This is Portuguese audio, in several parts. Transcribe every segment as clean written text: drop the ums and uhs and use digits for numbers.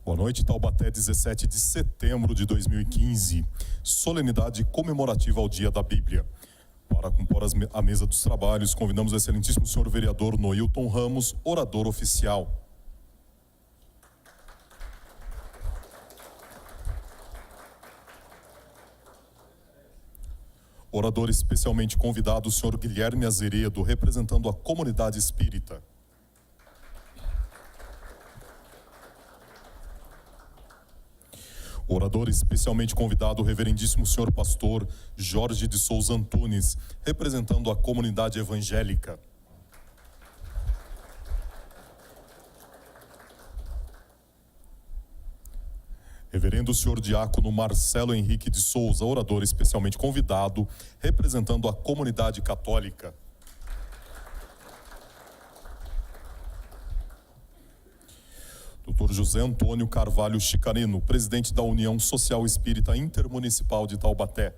Boa noite, Taubaté, 17 de setembro de 2015, solenidade comemorativa ao Dia da Bíblia. Para compor a mesa dos trabalhos, convidamos o excelentíssimo senhor vereador Noilton Ramos, orador oficial. Orador especialmente convidado, o senhor Guilherme Azeredo, representando a comunidade espírita. Orador especialmente convidado, o reverendíssimo senhor pastor Jorge de Souza Antunes, representando a comunidade evangélica. Reverendo senhor diácono Marcelo Henrique de Souza, orador especialmente convidado, representando a comunidade católica. Dr. José Antônio Carvalho Chicarino, presidente da União Social Espírita Intermunicipal de Taubaté.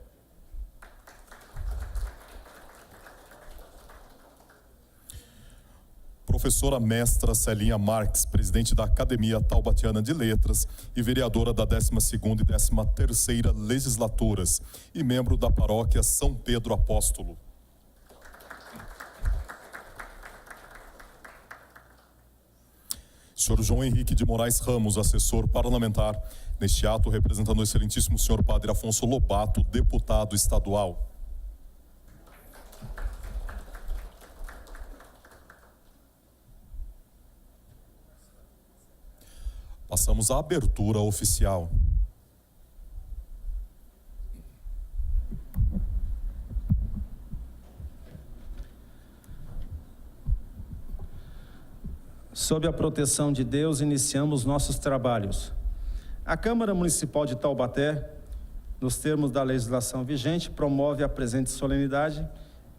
Professora mestra Celinha Marques, presidente da Academia Taubatiana de Letras e vereadora da 12ª e 13ª legislaturas e membro da paróquia São Pedro Apóstolo. Senhor João Henrique de Moraes Ramos, assessor parlamentar, neste ato representando o excelentíssimo senhor Padre Afonso Lobato, deputado estadual. Passamos à abertura oficial. Sob a proteção de Deus, iniciamos nossos trabalhos. A Câmara Municipal de Taubaté, nos termos da legislação vigente, promove a presente solenidade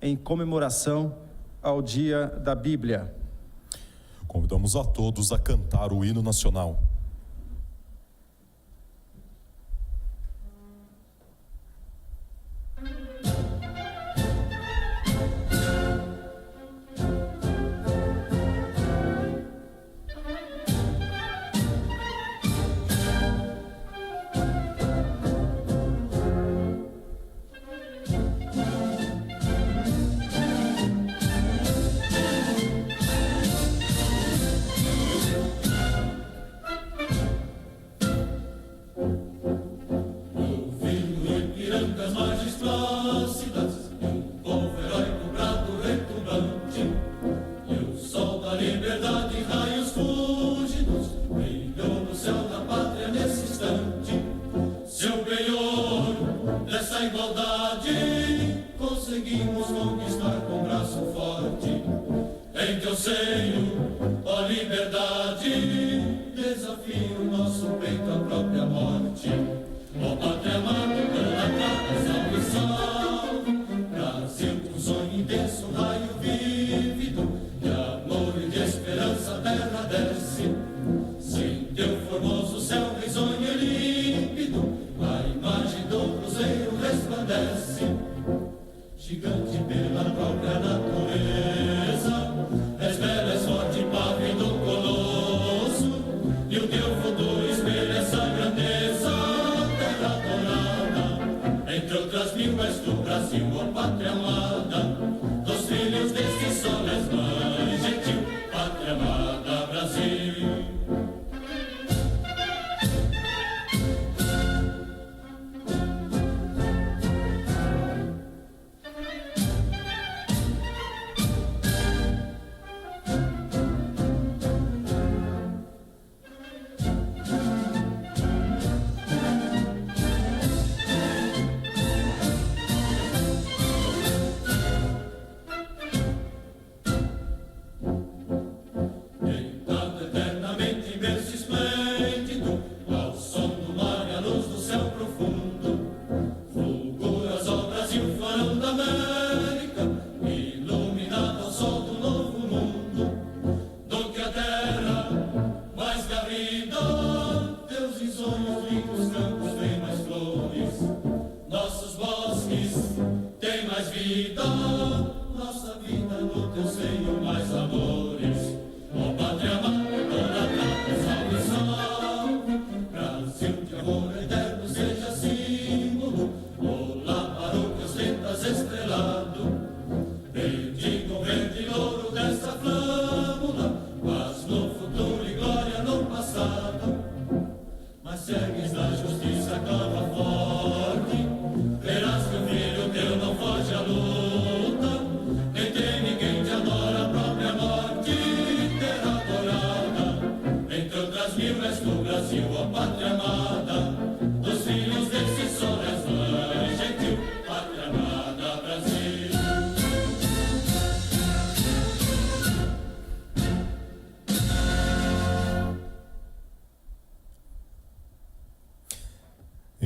em comemoração ao Dia da Bíblia. Convidamos a todos a cantar o hino nacional.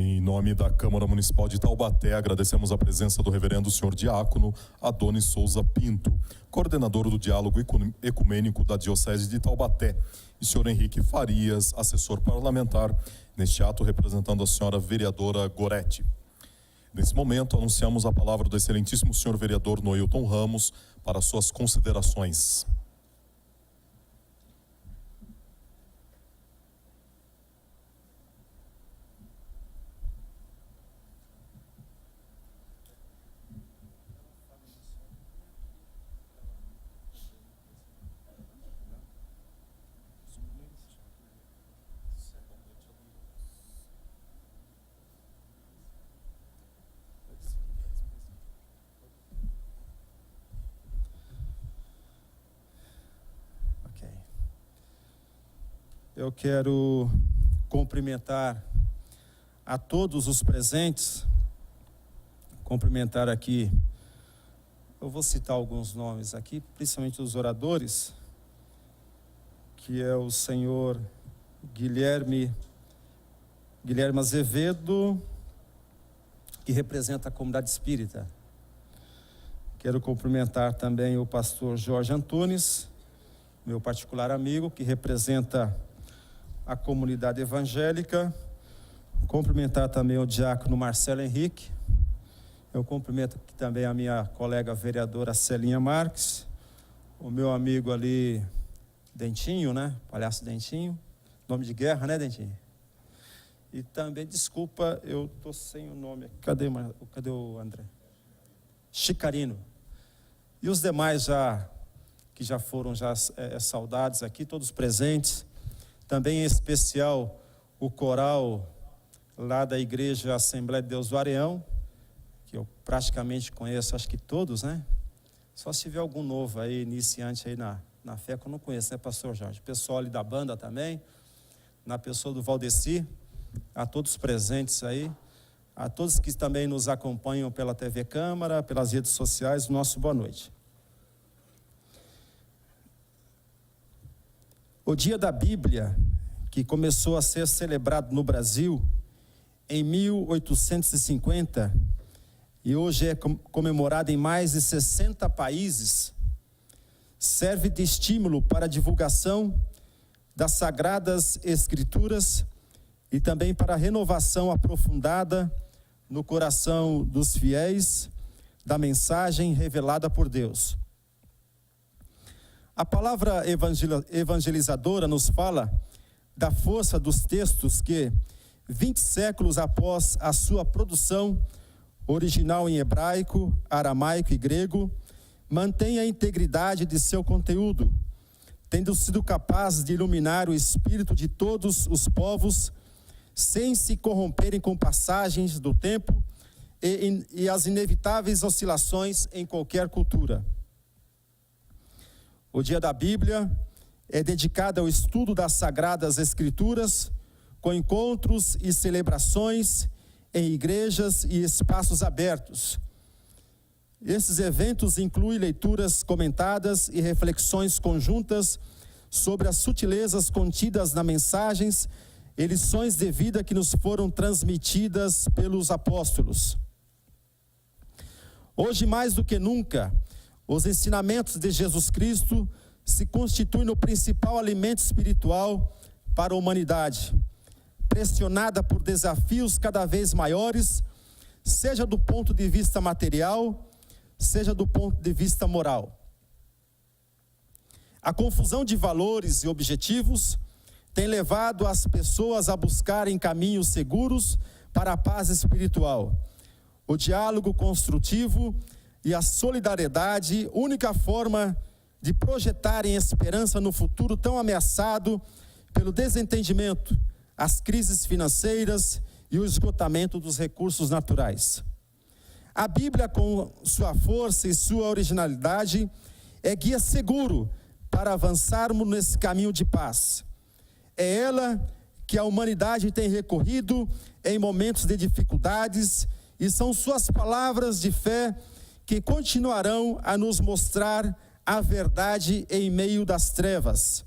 Em nome da Câmara Municipal de Taubaté, agradecemos a presença do reverendo senhor diácono Adonis Souza Pinto, coordenador do Diálogo Ecumênico da Diocese de Taubaté, e senhor Henrique Farias, assessor parlamentar, neste ato representando a senhora vereadora Goretti. Nesse momento, anunciamos a palavra do excelentíssimo senhor vereador Noilton Ramos para suas considerações. Eu quero cumprimentar a todos os presentes, cumprimentar aqui, eu vou citar alguns nomes aqui, principalmente os oradores, que é o senhor Guilherme Azevedo, que representa a comunidade espírita. Quero cumprimentar também o pastor Jorge Antunes, meu particular amigo, que representa a comunidade evangélica. Cumprimentar também o diácono Marcelo Henrique. Eu cumprimento aqui também a minha colega vereadora Celinha Marques, o meu amigo ali, Dentinho, né? Palhaço Dentinho. Nome de guerra, né, Dentinho? E também, desculpa, eu estou sem o nome aqui. Cadê o André? Chicarino. E os demais que já foram saudados aqui, todos presentes. Também em especial o coral lá da Igreja Assembleia de Deus do Areão, que eu praticamente conheço, acho que todos, né? Só se tiver algum novo aí, iniciante aí na fé, que eu não conheço, né, pastor Jorge? O pessoal ali da banda também, na pessoa do Valdeci, a todos presentes aí, a todos que também nos acompanham pela TV Câmara, pelas redes sociais, nosso boa noite. O Dia da Bíblia, que começou a ser celebrado no Brasil em 1850 e hoje é comemorado em mais de 60 países, serve de estímulo para a divulgação das Sagradas Escrituras e também para a renovação aprofundada no coração dos fiéis da mensagem revelada por Deus. A palavra evangelizadora nos fala da força dos textos que, 20 séculos após a sua produção, original em hebraico, aramaico e grego, mantém a integridade de seu conteúdo, tendo sido capaz de iluminar o espírito de todos os povos, sem se corromperem com passagens do tempo e as inevitáveis oscilações em qualquer cultura. O Dia da Bíblia é dedicado ao estudo das Sagradas Escrituras, com encontros e celebrações em igrejas e espaços abertos. Esses eventos incluem leituras comentadas e reflexões conjuntas sobre as sutilezas contidas nas mensagens e lições de vida que nos foram transmitidas pelos apóstolos. Hoje, mais do que nunca, os ensinamentos de Jesus Cristo se constituem no principal alimento espiritual para a humanidade, pressionada por desafios cada vez maiores, seja do ponto de vista material, seja do ponto de vista moral. A confusão de valores e objetivos tem levado as pessoas a buscarem caminhos seguros para a paz espiritual. O diálogo construtivo e a solidariedade, única forma de projetarem esperança no futuro tão ameaçado pelo desentendimento, as crises financeiras e o esgotamento dos recursos naturais. A Bíblia, com sua força e sua originalidade, é guia seguro para avançarmos nesse caminho de paz. É ela que a humanidade tem recorrido em momentos de dificuldades, e são suas palavras de fé que continuarão a nos mostrar a verdade em meio das trevas.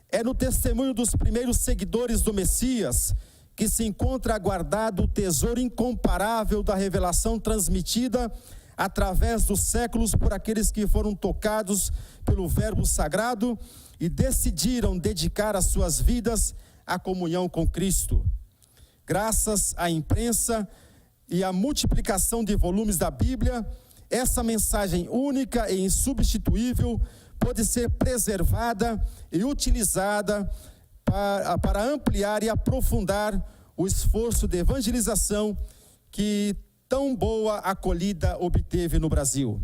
É no testemunho dos primeiros seguidores do Messias que se encontra guardado o tesouro incomparável da revelação transmitida através dos séculos por aqueles que foram tocados pelo Verbo Sagrado e decidiram dedicar as suas vidas à comunhão com Cristo. Graças à imprensa e à multiplicação de volumes da Bíblia, essa mensagem única e insubstituível pode ser preservada e utilizada para ampliar e aprofundar o esforço de evangelização que tão boa acolhida obteve no Brasil.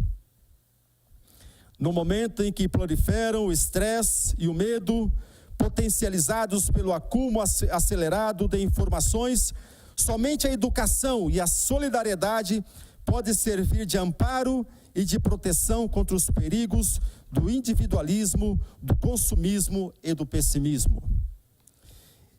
No momento em que proliferam o estresse e o medo, potencializados pelo acúmulo acelerado de informações, somente a educação e a solidariedade podem servir de amparo e de proteção contra os perigos do individualismo, do consumismo e do pessimismo.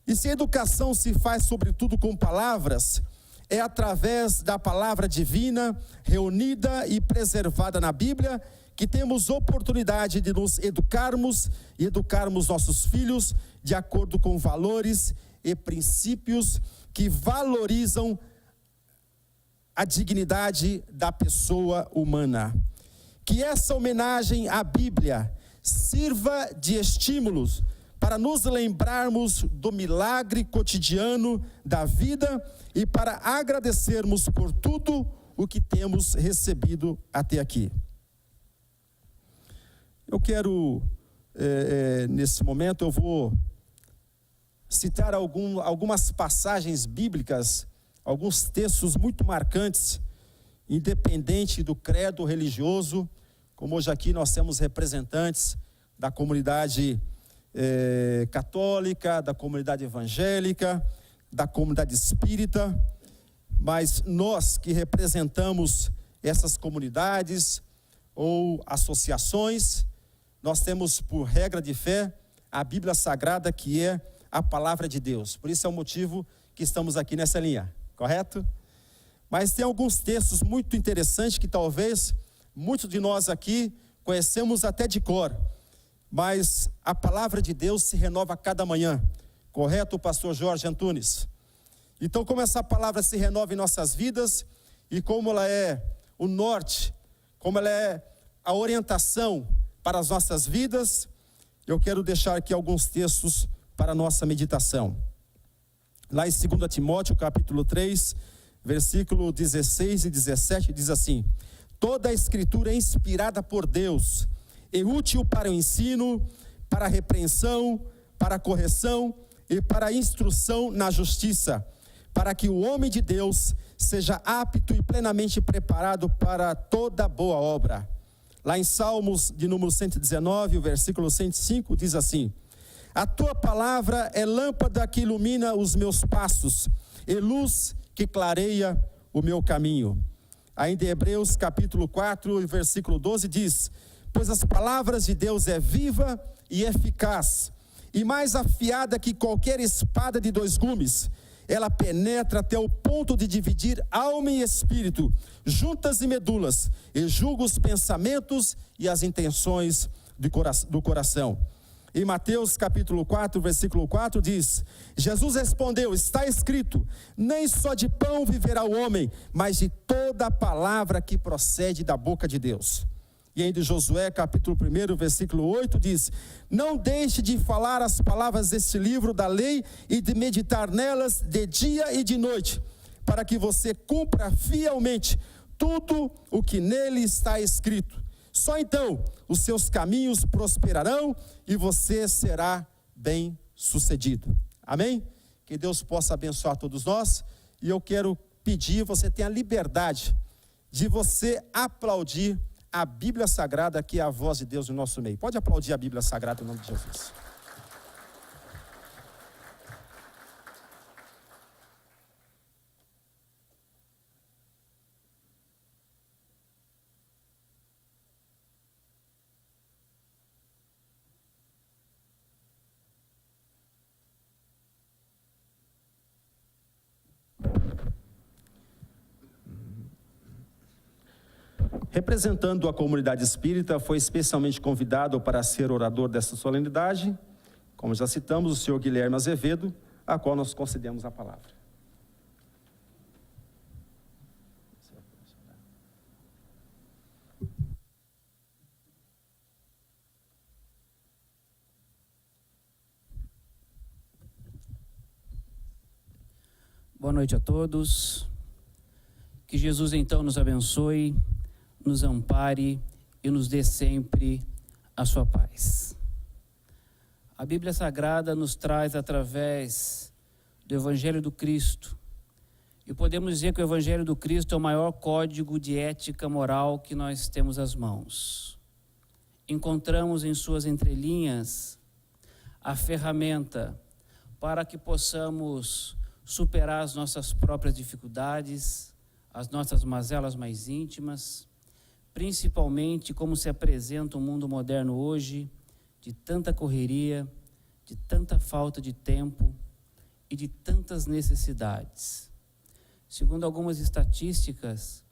E se a educação se faz sobretudo com palavras, é através da palavra divina, reunida e preservada na Bíblia, que temos oportunidade de nos educarmos e educarmos nossos filhos de acordo com valores e princípios que valorizam a dignidade da pessoa humana. Que essa homenagem à Bíblia sirva de estímulos para nos lembrarmos do milagre cotidiano da vida e para agradecermos por tudo o que temos recebido até aqui. Eu quero, nesse momento, eu vou citar algumas passagens bíblicas, alguns textos muito marcantes, independente do credo religioso, como hoje aqui nós temos representantes da comunidade católica, da comunidade evangélica, da comunidade espírita, mas nós que representamos essas comunidades ou associações, nós temos por regra de fé a Bíblia Sagrada, que é a palavra de Deus. Por isso é o motivo que estamos aqui nessa linha, correto? Mas tem alguns textos muito interessantes que talvez muitos de nós aqui conhecemos até de cor, mas a palavra de Deus se renova a cada manhã, correto, pastor Jorge Antunes? Então, como essa palavra se renova em nossas vidas e como ela é o norte, como ela é a orientação para as nossas vidas, eu quero deixar aqui alguns textos para a nossa meditação. Lá em 2 Timóteo, capítulo 3, versículo 16 e 17, diz assim: toda a escritura é inspirada por Deus, é útil para o ensino, para a repreensão, para a correção e para a instrução na justiça, para que o homem de Deus seja apto e plenamente preparado para toda boa obra. Lá em Salmos de número 119, o versículo 105, diz assim: a tua palavra é lâmpada que ilumina os meus passos, e luz que clareia o meu caminho. Ainda em Hebreus capítulo 4, versículo 12 diz: pois as palavras de Deus é viva e eficaz, e mais afiada que qualquer espada de 2 gumes, ela penetra até o ponto de dividir alma e espírito, juntas e medulas, e julga os pensamentos e as intenções do coração. Em Mateus capítulo 4, versículo 4 diz: Jesus respondeu, está escrito, nem só de pão viverá o homem, mas de toda a palavra que procede da boca de Deus. E ainda em Josué capítulo 1, versículo 8 diz: não deixe de falar as palavras deste livro da lei e de meditar nelas de dia e de noite, para que você cumpra fielmente tudo o que nele está escrito. Só então os seus caminhos prosperarão e você será bem sucedido. Amém? Que Deus possa abençoar todos nós. E eu quero pedir, você tem a liberdade de você aplaudir a Bíblia Sagrada, que é a voz de Deus no nosso meio. Pode aplaudir a Bíblia Sagrada em nome de Jesus. Representando a comunidade espírita, foi especialmente convidado para ser orador dessa solenidade, como já citamos, o senhor Guilherme Azevedo, a qual nós concedemos a palavra. Boa noite a todos. Que Jesus então nos abençoe, nos ampare e nos dê sempre a sua paz. A Bíblia Sagrada nos traz através do Evangelho do Cristo. E podemos dizer que o Evangelho do Cristo é o maior código de ética moral que nós temos às mãos. Encontramos em suas entrelinhas a ferramenta para que possamos superar as nossas próprias dificuldades, as nossas mazelas mais íntimas, principalmente como se apresenta o mundo moderno hoje, de tanta correria, de tanta falta de tempo e de tantas necessidades. Segundo algumas estatísticas,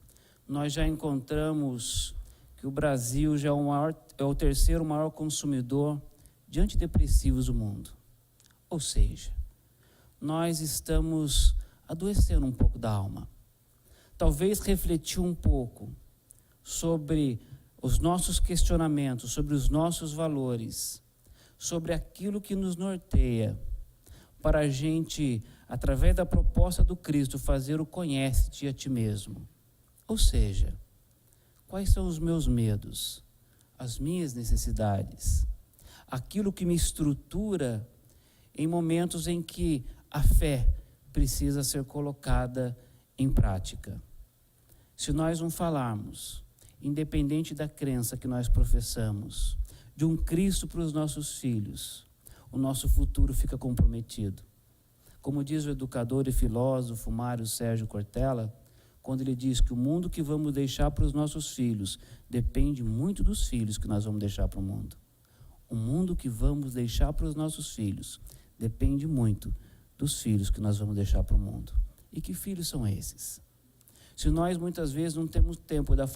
nós já encontramos que o Brasil já é o terceiro maior consumidor de antidepressivos do mundo. Ou seja, nós estamos adoecendo um pouco da alma. Talvez refletir um pouco sobre os nossos questionamentos, sobre os nossos valores, sobre aquilo que nos norteia, para a gente, através da proposta do Cristo, fazer o conhece-te a ti mesmo. Ou seja, quais são os meus medos, as minhas necessidades, aquilo que me estrutura em momentos em que a fé precisa ser colocada em prática. Se nós não falarmos, independente da crença que nós professamos, de um Cristo para os nossos filhos, o nosso futuro fica comprometido. Como diz o educador e filósofo Mário Sérgio Cortella, quando ele diz que o mundo que vamos deixar para os nossos filhos depende muito dos filhos que nós vamos deixar para o mundo. O mundo que vamos deixar para os nossos filhos depende muito dos filhos que nós vamos deixar para o mundo. E que filhos são esses? Se nós muitas vezes não temos tempo para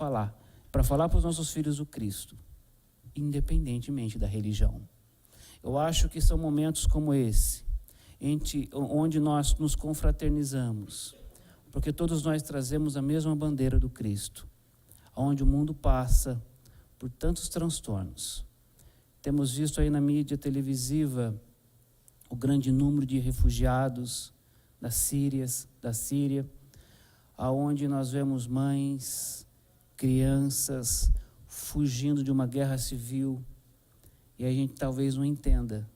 falar para os nossos filhos o Cristo, independentemente da religião. Eu acho que são momentos como esse, onde nós nos confraternizamos, porque todos nós trazemos a mesma bandeira do Cristo, onde o mundo passa por tantos transtornos. Temos visto aí na mídia televisiva o grande número de refugiados da Síria, aonde nós vemos mães, crianças fugindo de uma guerra civil, e a gente talvez não entenda,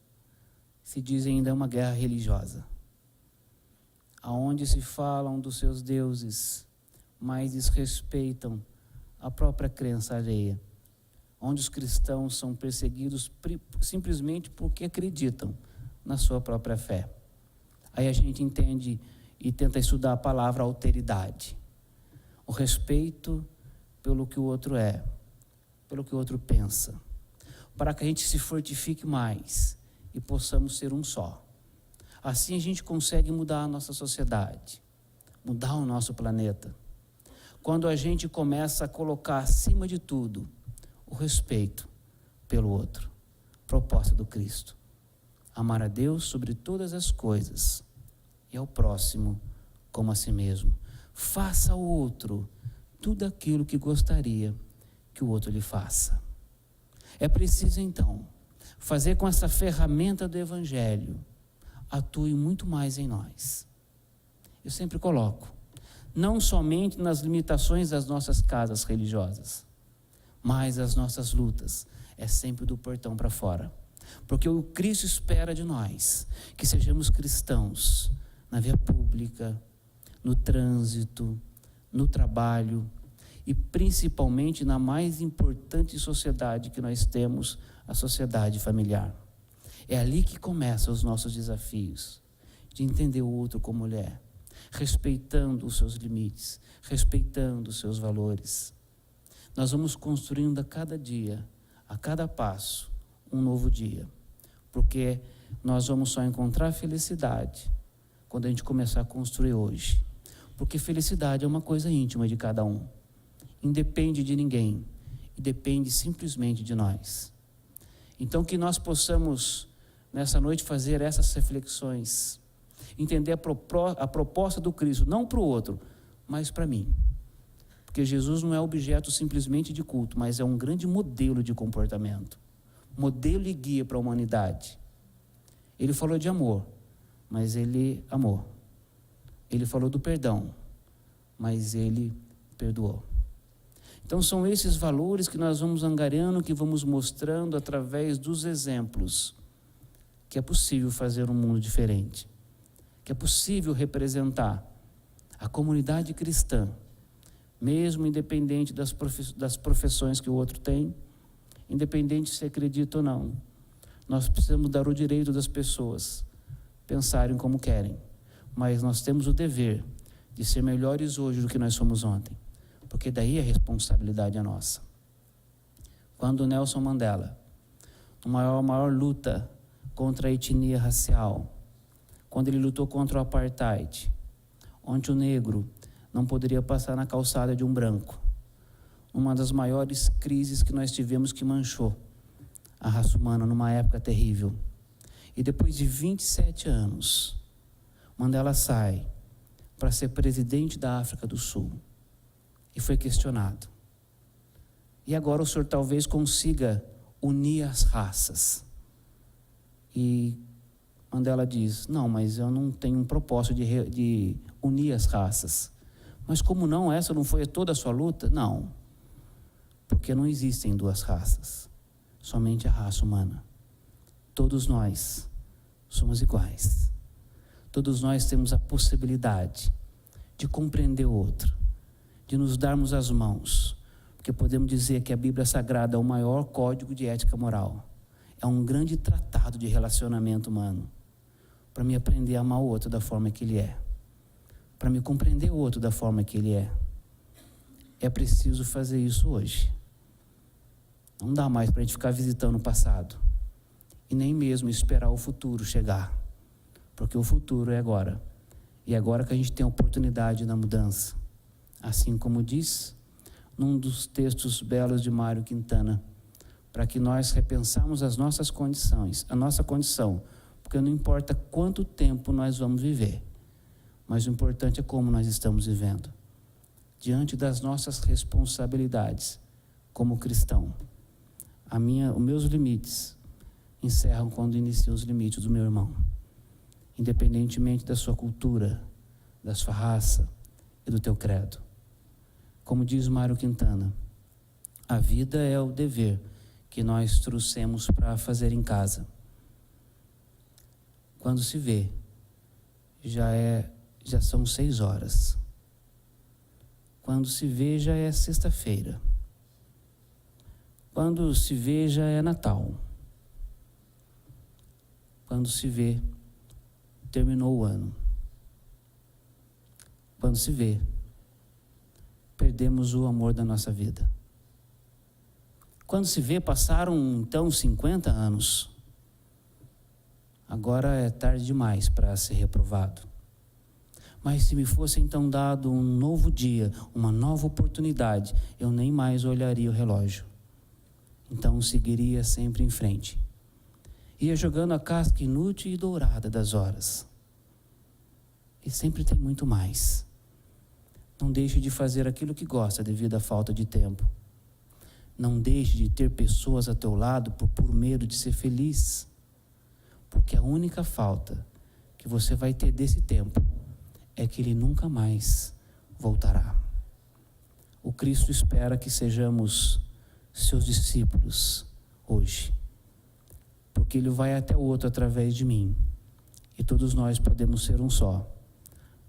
se diz ainda uma guerra religiosa, aonde se falam dos seus deuses, mas desrespeitam a própria crença alheia, onde os cristãos são perseguidos simplesmente porque acreditam na sua própria fé. Aí a gente entende e tenta estudar a palavra alteridade, o respeito pelo que o outro é, pelo que o outro pensa, para que a gente se fortifique mais e possamos ser um só. Assim a gente consegue mudar a nossa sociedade, mudar o nosso planeta. Quando a gente começa a colocar acima de tudo o respeito pelo outro, proposta do Cristo. Amar a Deus sobre todas as coisas e ao próximo como a si mesmo. Faça ao outro tudo aquilo que gostaria que o outro lhe faça. É preciso então fazer com essa ferramenta do Evangelho atue muito mais em nós. Eu sempre coloco, não somente nas limitações das nossas casas religiosas, mas as nossas lutas é sempre do portão para fora. Porque o Cristo espera de nós que sejamos cristãos na via pública, no trânsito, no trabalho e principalmente na mais importante sociedade que nós temos, a sociedade familiar. É ali que começam os nossos desafios, de entender o outro como ele é, respeitando os seus limites, respeitando os seus valores. Nós vamos construindo a cada dia, a cada passo, um novo dia, porque nós vamos só encontrar felicidade quando a gente começar a construir hoje, porque felicidade é uma coisa íntima de cada um, independe de ninguém e depende simplesmente de nós. Então que nós possamos nessa noite fazer essas reflexões, Entender a proposta do Cristo, não para o outro, mas para mim. Porque Jesus não é objeto simplesmente de culto, mas é um grande modelo de comportamento. Modelo e guia para a humanidade. Ele falou de amor, mas ele amou. Ele falou do perdão, mas ele perdoou. Então são esses valores que nós vamos angariando, que vamos mostrando através dos exemplos, que é possível fazer um mundo diferente, que é possível representar a comunidade cristã, mesmo independente das profissões que o outro tem, independente se acredita ou não. Nós precisamos dar o direito das pessoas pensarem como querem, mas nós temos o dever de ser melhores hoje do que nós somos ontem, porque daí a responsabilidade é nossa. Quando Nelson Mandela, na maior luta contra a etnia racial, quando ele lutou contra o apartheid, onde o negro não poderia passar na calçada de um branco, uma das maiores crises que nós tivemos, que manchou a raça humana numa época terrível. E depois de 27 anos, Mandela sai para ser presidente da África do Sul e foi questionado. E agora o senhor talvez consiga unir as raças. E Mandela diz: não, mas eu não tenho um propósito de unir as raças. Mas como não? Essa não foi toda a sua luta? Não, porque não existem duas raças, somente a raça humana. Todos nós somos iguais. Todos nós temos a possibilidade de compreender o outro, de nos darmos as mãos, porque podemos dizer que a Bíblia Sagrada é o maior código de ética moral. É um grande tratado de relacionamento humano, para me aprender a amar o outro da forma que ele é, para me compreender o outro da forma que ele é. É preciso fazer isso hoje. Não dá mais para a gente ficar visitando o passado e nem mesmo esperar o futuro chegar, porque o futuro é agora, e é agora que a gente tem a oportunidade da mudança. Assim como diz num dos textos belos de Mário Quintana, para que nós repensamos as nossas condições, a nossa condição, porque não importa quanto tempo nós vamos viver, mas o importante é como nós estamos vivendo, diante das nossas responsabilidades como cristão. Os meus limites encerram quando iniciam os limites do meu irmão, independentemente da sua cultura, da sua raça e do teu credo. Como diz Mário Quintana, a vida é o dever que nós trouxemos para fazer em casa. Quando se vê, já são 6 horas. Quando se vê, já é sexta-feira. Quando se vê, já é Natal. Quando se vê, terminou o ano. Quando se vê, perdemos o amor da nossa vida. Quando se vê, passaram então 50 anos. Agora é tarde demais para ser reprovado. Mas se me fosse então dado um novo dia, uma nova oportunidade, eu nem mais olharia o relógio. Então seguiria sempre em frente. Ia jogando a casca inútil e dourada das horas. E sempre tem muito mais. Não deixe de fazer aquilo que gosta devido à falta de tempo. Não deixe de ter pessoas a teu lado por medo de ser feliz. Porque a única falta que você vai ter desse tempo é que ele nunca mais voltará. O Cristo espera que sejamos seus discípulos hoje, porque ele vai até o outro através de mim, e todos nós podemos ser um só,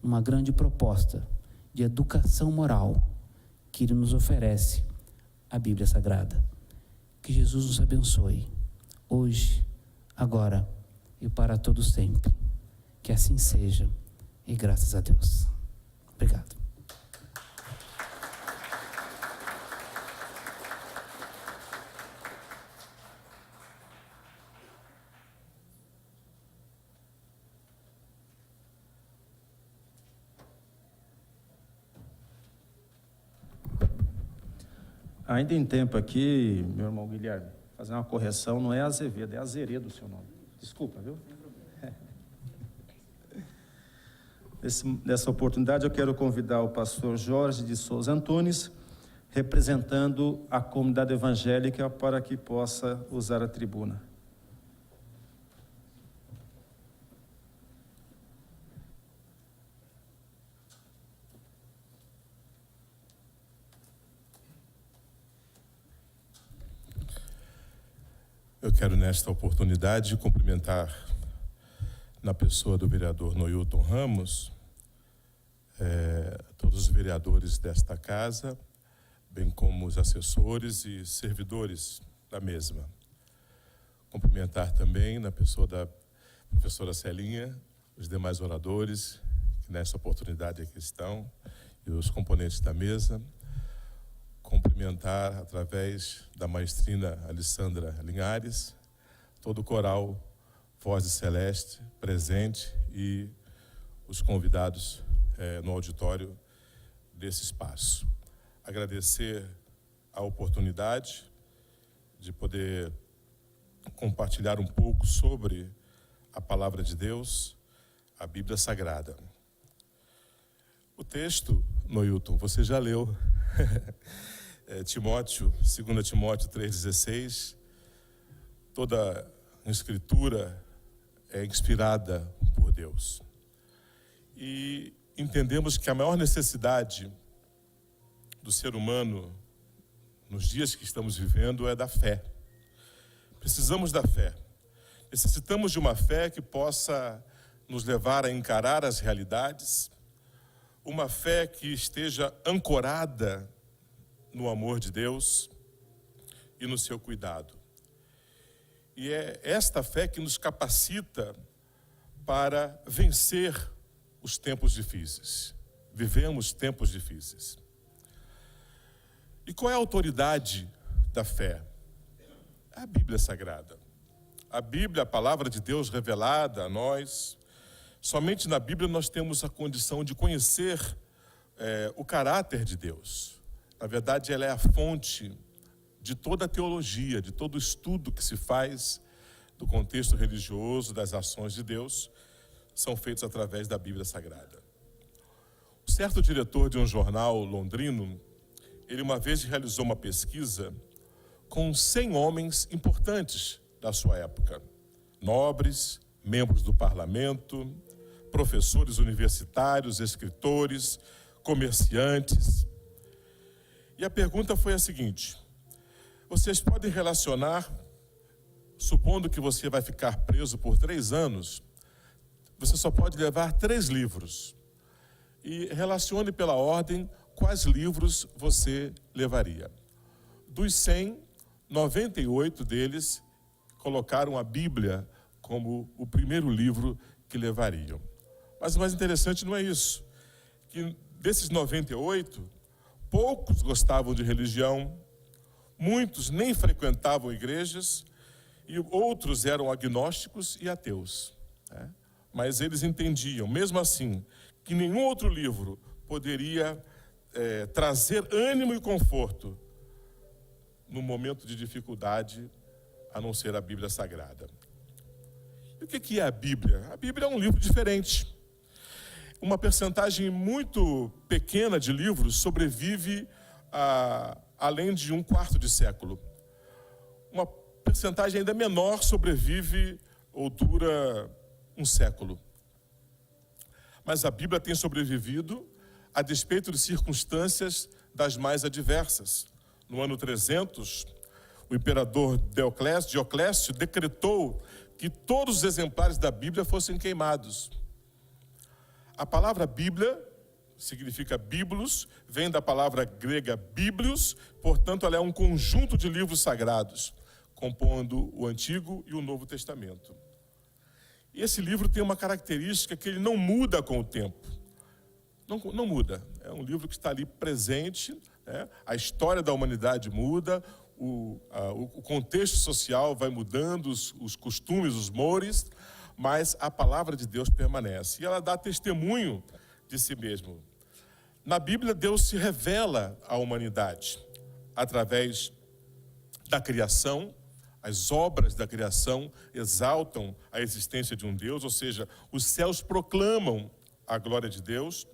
uma grande proposta de educação moral que ele nos oferece, a Bíblia Sagrada. Que Jesus nos abençoe, hoje, agora e para todo sempre. Que assim seja, e graças a Deus. Obrigado. Ainda em tempo aqui, meu irmão Guilherme, fazer uma correção, não é Azevedo, é Azeredo o seu nome. Desculpa, viu? Nessa oportunidade, eu quero convidar o pastor Jorge de Souza Antunes, representando a comunidade evangélica, para que possa usar a tribuna. Eu quero, nesta oportunidade, cumprimentar, na pessoa do vereador Noilton Ramos, todos os vereadores desta casa, bem como os assessores e servidores da mesma. Cumprimentar também, na pessoa da professora Celinha, os demais oradores, que nesta oportunidade aqui estão, e os componentes da mesa. Cumprimentar, através da maestrina Alessandra Linhares, todo o coral Voz de Celeste presente e os convidados no auditório desse espaço. Agradecer a oportunidade de poder compartilhar um pouco sobre a Palavra de Deus, a Bíblia Sagrada. O texto, Noilton, você já leu. Timóteo, 2 Timóteo 3,16, toda a escritura é inspirada por Deus. E entendemos que a maior necessidade do ser humano nos dias que estamos vivendo é da fé. Precisamos da fé. Necessitamos de uma fé que possa nos levar a encarar as realidades, uma fé que esteja ancorada no amor de Deus e no seu cuidado. E é esta fé que nos capacita para vencer os tempos difíceis. Vivemos tempos difíceis. E qual é a autoridade da fé? É a Bíblia Sagrada. A Bíblia, a palavra de Deus revelada a nós. Somente na Bíblia nós temos a condição de conhecer o caráter de Deus. Na verdade, ela é a fonte de toda a teologia, de todo o estudo que se faz do contexto religioso, das ações de Deus, são feitos através da Bíblia Sagrada. Um certo diretor de um jornal londrino, ele uma vez realizou uma pesquisa com 100 homens importantes da sua época, nobres, membros do parlamento, professores universitários, escritores, comerciantes. E a pergunta foi a seguinte: vocês podem relacionar, supondo que você vai ficar preso por 3 anos, você só pode levar 3 livros. E relacione pela ordem quais livros você levaria. Dos 100, 98 deles colocaram a Bíblia como o primeiro livro que levariam. Mas o mais interessante não é isso, que desses 98, poucos gostavam de religião, muitos nem frequentavam igrejas e outros eram agnósticos e ateus. Mas eles entendiam, mesmo assim, que nenhum outro livro poderia trazer ânimo e conforto no momento de dificuldade, a não ser a Bíblia Sagrada. E o que é a Bíblia? A Bíblia é um livro diferente. Uma percentagem muito pequena de livros sobrevive além de 1/4 de século. Uma percentagem ainda menor sobrevive ou dura 1 século. Mas a Bíblia tem sobrevivido a despeito de circunstâncias das mais adversas. No ano 300, o imperador Dioclésio decretou que todos os exemplares da Bíblia fossem queimados. A palavra Bíblia significa biblos, vem da palavra grega biblios, portanto ela é um conjunto de livros sagrados, compondo o Antigo e o Novo Testamento. E esse livro tem uma característica que ele não muda com o tempo. Não muda. É um livro que está ali presente, a história da humanidade muda, o contexto social vai mudando, os costumes, os mores, mas a palavra de Deus permanece. E ela dá testemunho de si mesmo. Na Bíblia, Deus se revela à humanidade através da criação. As obras da criação exaltam a existência de um Deus, ou seja, os céus proclamam a glória de Deus.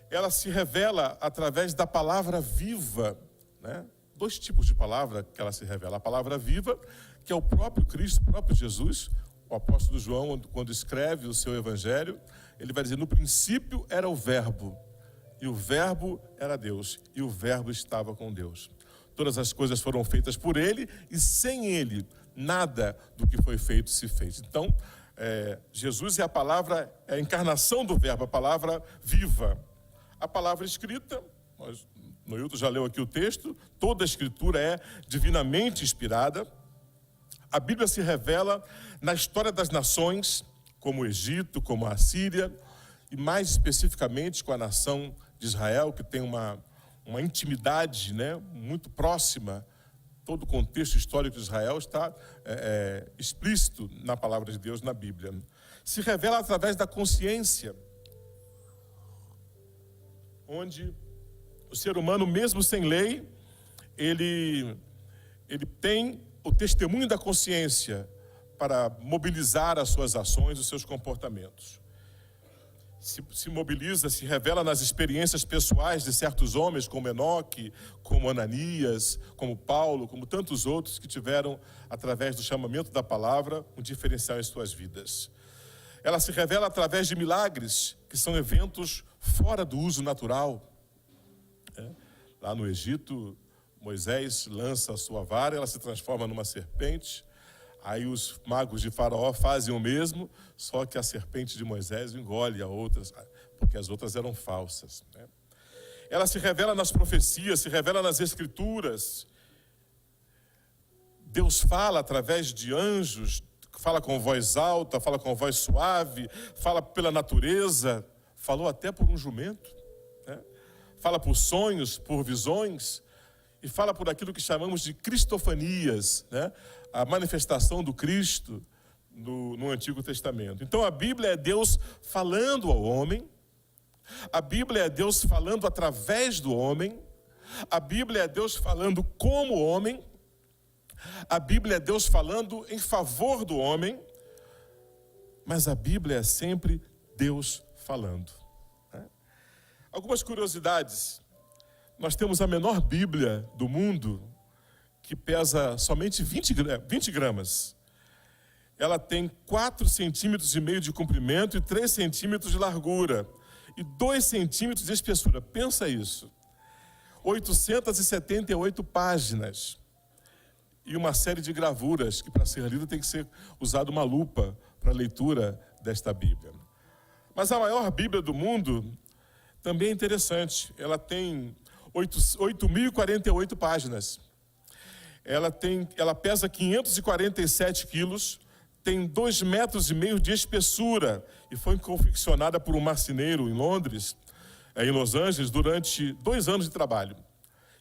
Ela se revela através da palavra viva, né? 2 tipos de palavra que ela se revela. A palavra viva, que é o próprio Cristo, o próprio Jesus. O apóstolo João, quando escreve o seu evangelho, ele vai dizer: no princípio era o verbo, e o verbo era Deus, e o verbo estava com Deus. Todas as coisas foram feitas por ele, e sem ele, nada do que foi feito se fez. Então, Jesus é a palavra, é a encarnação do verbo, a palavra viva. A palavra escrita, Noilton já leu aqui o texto, toda a escritura é divinamente inspirada. A Bíblia se revela na história das nações, como o Egito, como a Síria, e mais especificamente com a nação de Israel, que tem uma intimidade, né, muito próxima. Todo o contexto histórico de Israel está explícito na palavra de Deus, na Bíblia. Se revela através da consciência, onde o ser humano, mesmo sem lei, ele tem o testemunho da consciência para mobilizar as suas ações, os seus comportamentos. Se mobiliza, se revela nas experiências pessoais de certos homens, como Enoque, como Ananias, como Paulo, como tantos outros que tiveram, através do chamamento da palavra, um diferencial em suas vidas. Ela se revela através de milagres, que são eventos fora do uso natural. Lá no Egito, Moisés lança a sua vara, ela se transforma numa serpente. Aí os magos de Faraó fazem o mesmo, só que a serpente de Moisés engole a outras, porque as outras eram falsas, né? Ela se revela nas profecias, se revela nas escrituras. Deus fala através de anjos, fala com voz alta, fala com voz suave, fala pela natureza, falou até por um jumento, né? Fala por sonhos, por visões, e fala por aquilo que chamamos de cristofanias, né? A manifestação do Cristo no Antigo Testamento. Então a Bíblia é Deus falando ao homem, a Bíblia é Deus falando através do homem, a Bíblia é Deus falando como homem, a Bíblia é Deus falando em favor do homem, mas a Bíblia é sempre Deus falando, né? Algumas curiosidades. Nós temos a menor Bíblia do mundo, que pesa somente 20 gramas. Ela tem 4,5 centímetros de comprimento e 3 centímetros de largura. E 2 centímetros de espessura. Pensa isso. 878 páginas. E uma série de gravuras, que para ser lida tem que ser usada uma lupa para a leitura desta Bíblia. Mas a maior Bíblia do mundo também é interessante. Ela tem 8.048 páginas. Ela pesa 547 quilos, tem 2,5 metros de espessura e foi confeccionada por um marceneiro em Londres, em Los Angeles, durante 2 anos de trabalho.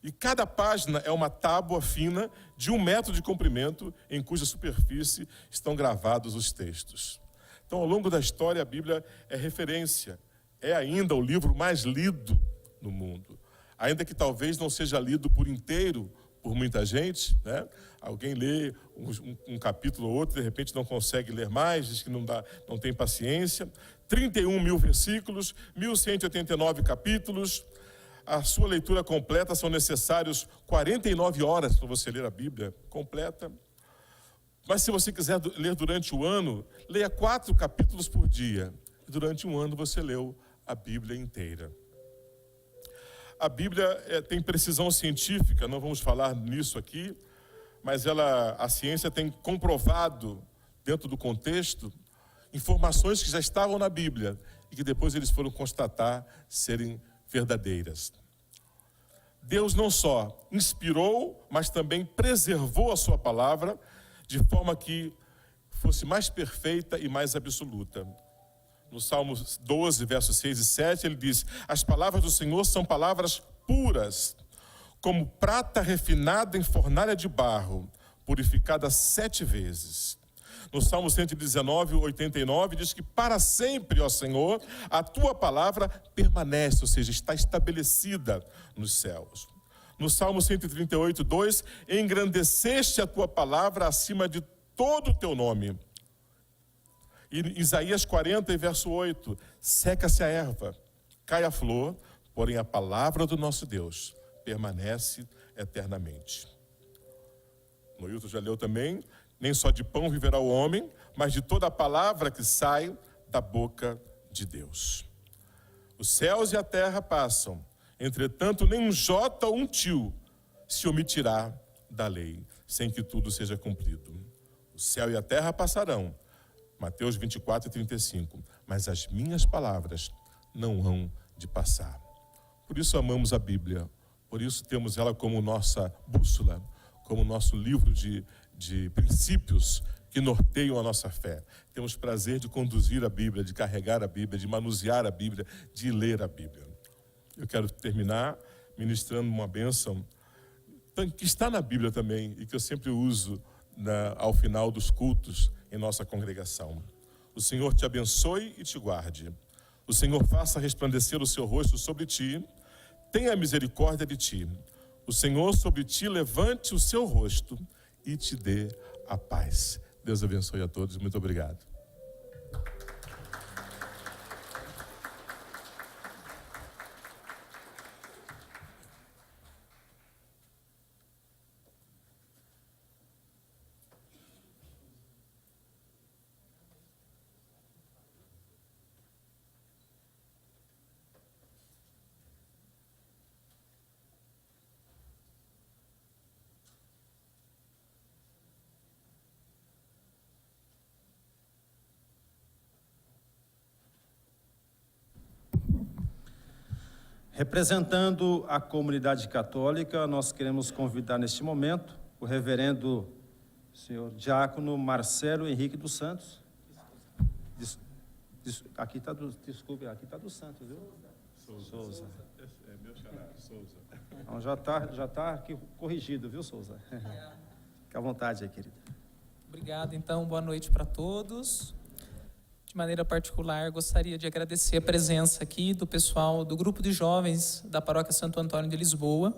E cada página é uma tábua fina de 1 metro de comprimento, em cuja superfície estão gravados os textos. Então, ao longo da história, a Bíblia é referência, é ainda o livro mais lido no mundo. Ainda que talvez não seja lido por inteiro por muita gente, né? Alguém lê um capítulo ou outro, de repente não consegue ler mais, diz que não tem paciência. 31 mil versículos, 1.189 capítulos. A sua leitura completa são necessários 49 horas para você ler a Bíblia completa. Mas se você quiser ler durante o ano, leia 4 capítulos por dia. E durante um ano você leu a Bíblia inteira. A Bíblia tem precisão científica, não vamos falar nisso aqui, mas a ciência tem comprovado, dentro do contexto, informações que já estavam na Bíblia e que depois eles foram constatar serem verdadeiras. Deus não só inspirou, mas também preservou a sua palavra de forma que fosse mais perfeita e mais absoluta. No Salmo 12, versos 6 e 7, ele diz: as palavras do Senhor são palavras puras, como prata refinada em fornalha de barro, purificada 7 vezes. No Salmo 119, 89, diz que para sempre, ó Senhor, a tua palavra permanece, ou seja, está estabelecida nos céus. No Salmo 138, 2, engrandeceste a tua palavra acima de todo o teu nome. E Isaías 40, verso 8, seca-se a erva, cai a flor, porém a palavra do nosso Deus permanece eternamente. Noilton já leu também, nem só de pão viverá o homem, mas de toda a palavra que sai da boca de Deus. Os céus e a terra passam, entretanto nem um jota ou um tio se omitirá da lei, sem que tudo seja cumprido. O céu e a terra passarão, Mateus 24, 35, mas as minhas palavras não hão de passar. Por isso amamos a Bíblia, por isso temos ela como nossa bússola, como nosso livro de princípios que norteiam a nossa fé. Temos prazer de conduzir a Bíblia, de carregar a Bíblia, de manusear a Bíblia, de ler a Bíblia. Eu quero terminar ministrando uma bênção que está na Bíblia também e que eu sempre uso ao final dos cultos em nossa congregação. O Senhor te abençoe e te guarde. O Senhor faça resplandecer o seu rosto sobre ti, tenha misericórdia de ti. O Senhor sobre ti levante o seu rosto e te dê a paz. Deus abençoe a todos. Muito obrigado. Representando a comunidade católica, nós queremos convidar neste momento o reverendo senhor diácono Marcelo Henrique dos Santos. Aqui está do Santos, viu? Souza. É meu xará, Souza. Então já tá aqui corrigido, viu, Souza? Fique à vontade aí, querido. Obrigado, então, boa noite para todos. De maneira particular, gostaria de agradecer a presença aqui do pessoal do grupo de jovens da Paróquia Santo Antônio de Lisboa.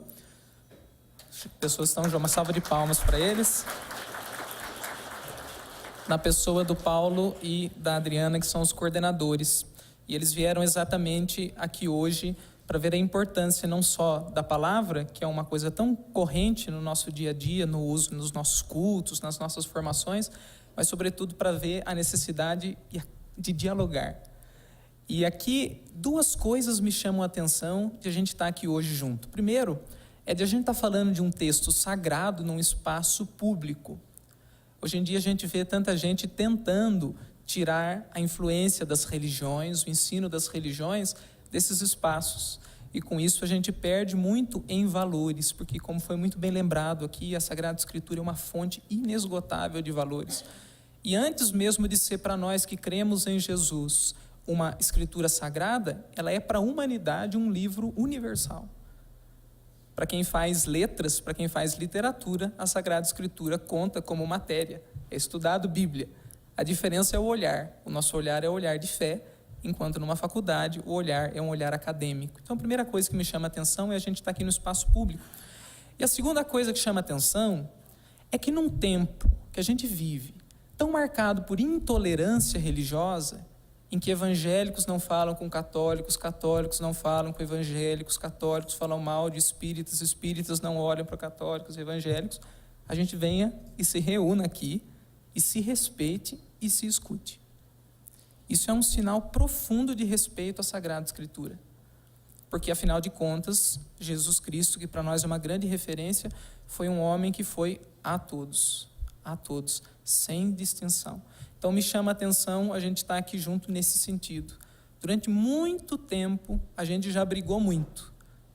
As pessoas estão já, uma salva de palmas para eles. Na pessoa do Paulo e da Adriana, que são os coordenadores. E eles vieram exatamente aqui hoje para ver a importância não só da palavra, que é uma coisa tão corrente no nosso dia a dia, no uso nos nossos cultos, nas nossas formações, mas sobretudo para ver a necessidade de dialogar. E aqui duas coisas me chamam a atenção de a gente estar aqui hoje junto. Primeiro, é de a gente estar falando de um texto sagrado num espaço público. Hoje em dia a gente vê tanta gente tentando tirar a influência das religiões, o ensino das religiões desses espaços. E com isso a gente perde muito em valores, porque, como foi muito bem lembrado aqui, a Sagrada Escritura é uma fonte inesgotável de valores. E antes mesmo de ser para nós que cremos em Jesus uma escritura sagrada, ela é para a humanidade um livro universal. Para quem faz letras, para quem faz literatura, a Sagrada Escritura conta como matéria, é estudado Bíblia. A diferença é o olhar. O nosso olhar é o olhar de fé, enquanto numa faculdade o olhar é um olhar acadêmico. Então a primeira coisa que me chama a atenção é a gente estar aqui no espaço público. E a segunda coisa que chama a atenção é que num tempo que a gente vive, tão marcado por intolerância religiosa, em que evangélicos não falam com católicos, católicos não falam com evangélicos, católicos falam mal de espíritas, espíritas não olham para católicos e evangélicos, a gente venha e se reúna aqui e se respeite e se escute. Isso é um sinal profundo de respeito à Sagrada Escritura, porque afinal de contas, Jesus Cristo, que para nós é uma grande referência, foi um homem que foi a todos, sem distinção. Então me chama a atenção a gente estar aqui junto nesse sentido. Durante muito tempo a gente já brigou muito,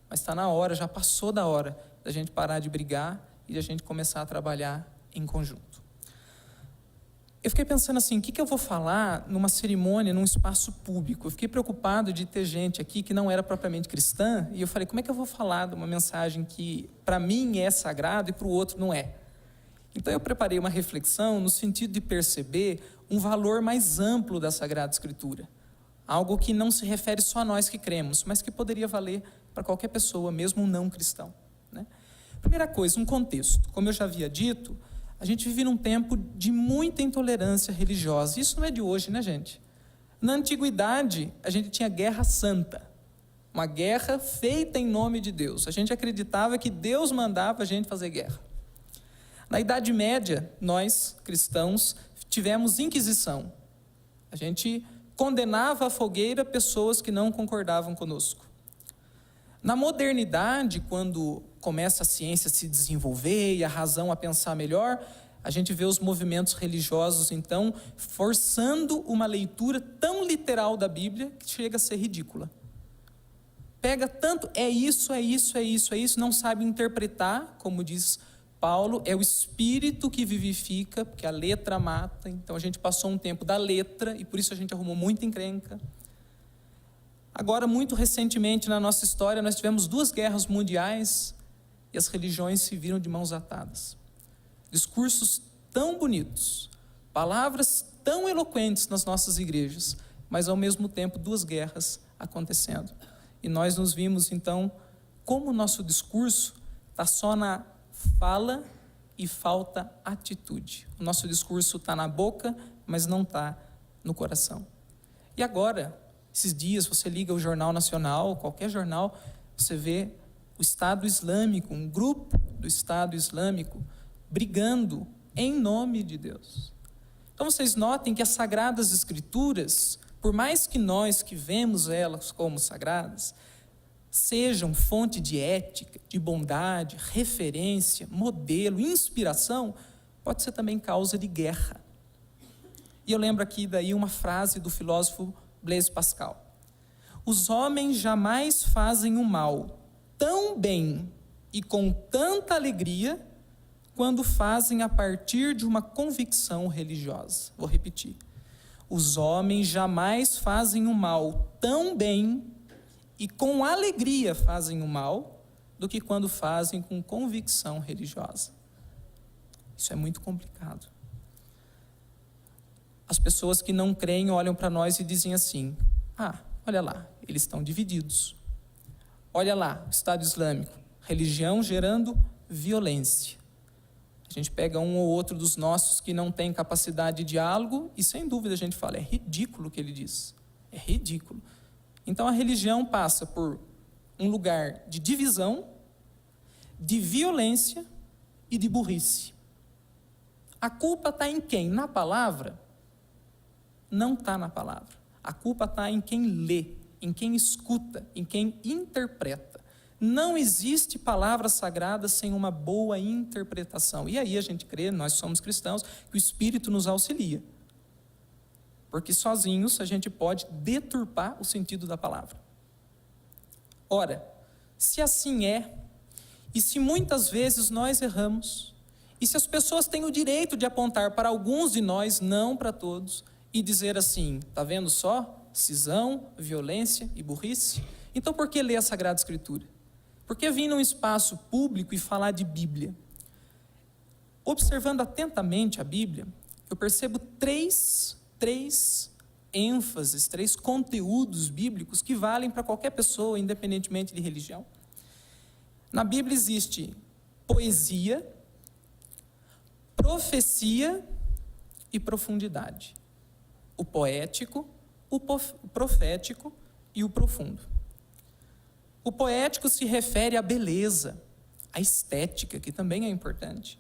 mas está na hora, já passou da hora da gente parar de brigar e da gente começar a trabalhar em conjunto. Eu fiquei pensando assim, o que eu vou falar numa cerimônia, num espaço público? Eu fiquei preocupado de ter gente aqui que não era propriamente cristã, e eu falei, como é que eu vou falar de uma mensagem que para mim é sagrada e para o outro não é? Então eu preparei uma reflexão no sentido de perceber um valor mais amplo da Sagrada Escritura. Algo que não se refere só a nós que cremos, mas que poderia valer para qualquer pessoa, mesmo um não cristão, né? Primeira coisa, um contexto. Como eu já havia dito, A gente vive num tempo de muita intolerância religiosa. Isso não é de hoje, né, gente? Na antiguidade, a gente tinha guerra santa. Uma guerra feita em nome de Deus. A gente acreditava que Deus mandava a gente fazer guerra. Na Idade Média, nós, cristãos, tivemos inquisição. A gente condenava à fogueira pessoas que não concordavam conosco. Na modernidade, quando começa a ciência a se desenvolver e a razão a pensar melhor, a gente vê os movimentos religiosos, então, forçando uma leitura tão literal da Bíblia que chega a ser ridícula. Pega tanto, é isso, não sabe interpretar, como diz Paulo, é o Espírito que vivifica, porque a letra mata. Então a gente passou um tempo da letra e por isso a gente arrumou muita encrenca. Agora, muito recentemente na nossa história, nós tivemos 2 guerras mundiais e as religiões se viram de mãos atadas. Discursos tão bonitos, palavras tão eloquentes nas nossas igrejas, mas ao mesmo tempo 2 guerras acontecendo. E nós nos vimos então como o nosso discurso está só na fala e falta atitude. O nosso discurso está na boca, mas não está no coração. E agora, esses dias, você liga o Jornal Nacional, qualquer jornal, você vê o Estado Islâmico, um grupo do Estado Islâmico, brigando em nome de Deus. Então vocês notem que as Sagradas Escrituras, por mais que nós que vemos elas como sagradas, sejam fonte de ética, de bondade, referência, modelo, inspiração, pode ser também causa de guerra. E eu lembro aqui daí uma frase do filósofo Blaise Pascal: os homens jamais fazem o mal tão bem e com tanta alegria quando fazem a partir de uma convicção religiosa. Vou repetir. Os homens jamais fazem o mal tão bem e com alegria fazem o mal do que quando fazem com convicção religiosa. Isso é muito complicado. As pessoas que não creem olham para nós e dizem assim: olha lá, eles estão divididos. Olha lá, o Estado Islâmico, religião gerando violência. A gente pega um ou outro dos nossos que não tem capacidade de diálogo e, sem dúvida, a gente fala, é ridículo o que ele diz. É ridículo. Então, a religião passa por um lugar de divisão, de violência e de burrice. A culpa está em quem? Na palavra? Não está na palavra. A culpa está em quem lê, em quem escuta, em quem interpreta. Não existe palavra sagrada sem uma boa interpretação. E aí a gente crê, nós somos cristãos, que o Espírito nos auxilia. Porque sozinhos a gente pode deturpar o sentido da palavra. Ora, se assim é, e se muitas vezes nós erramos, e se as pessoas têm o direito de apontar para alguns de nós, não para todos, e dizer assim, está vendo só? Cisão, violência e burrice. Então por que ler a Sagrada Escritura? Por que vir num espaço público e falar de Bíblia? Observando atentamente a Bíblia, eu percebo três ênfases, 3 conteúdos bíblicos que valem para qualquer pessoa, independentemente de religião. Na Bíblia existe poesia, profecia e profundidade. O poético, o profético e o profundo. O poético se refere à beleza, à estética, que também é importante.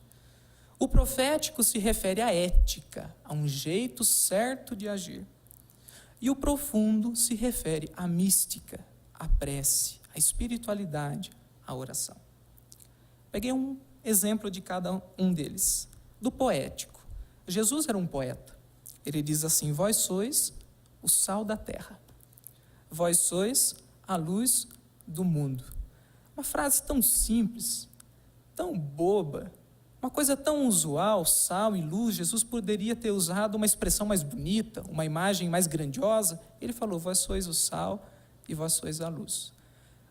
O profético se refere à ética, a um jeito certo de agir. E o profundo se refere à mística, à prece, à espiritualidade, à oração. Peguei um exemplo de cada um deles. Do poético. Jesus era um poeta. Ele diz assim: vós sois o sal da terra. Vós sois a luz do mundo. Uma frase tão simples, tão boba, uma coisa tão usual, sal e luz. Jesus poderia ter usado uma expressão mais bonita, uma imagem mais grandiosa. Ele falou: vós sois o sal e vós sois a luz.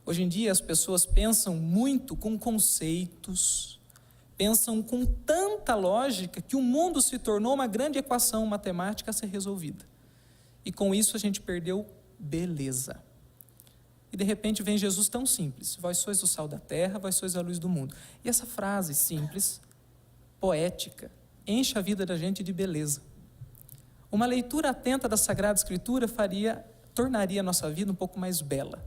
Hoje em dia as pessoas pensam muito com conceitos, pensam com tanta lógica que o mundo se tornou uma grande equação matemática a ser resolvida. E com isso a gente perdeu beleza. E de repente vem Jesus tão simples: vós sois o sal da terra, vós sois a luz do mundo. E essa frase simples poética, enche a vida da gente de beleza. Uma leitura atenta da Sagrada Escritura tornaria a nossa vida um pouco mais bela.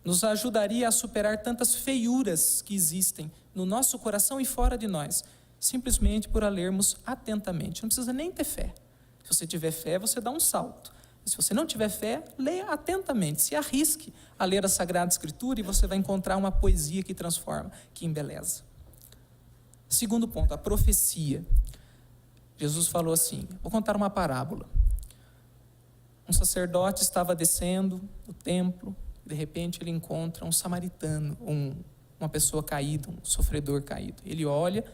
Nos ajudaria a superar tantas feiuras que existem no nosso coração e fora de nós, simplesmente por a lermos atentamente. Não precisa nem ter fé. Se você tiver fé, você dá um salto. Se você não tiver fé, leia atentamente, se arrisque a ler a Sagrada Escritura e você vai encontrar uma poesia que transforma, que embeleza. Segundo ponto, a profecia. Jesus falou assim, vou contar uma parábola. Um sacerdote estava descendo do templo, e de repente ele encontra um samaritano, uma pessoa caída, um sofredor caído. Ele olha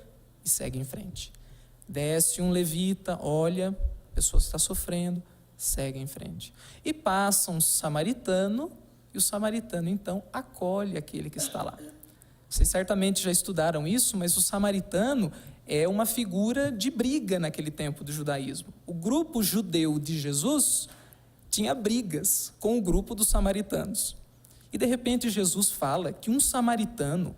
e segue em frente. Desce um levita, olha, a pessoa está sofrendo, segue em frente. E passa um samaritano, e o samaritano então acolhe aquele que está lá. Vocês certamente já estudaram isso, mas o samaritano é uma figura de briga naquele tempo do judaísmo. O grupo judeu de Jesus tinha brigas com o grupo dos samaritanos. E de repente Jesus fala que um samaritano,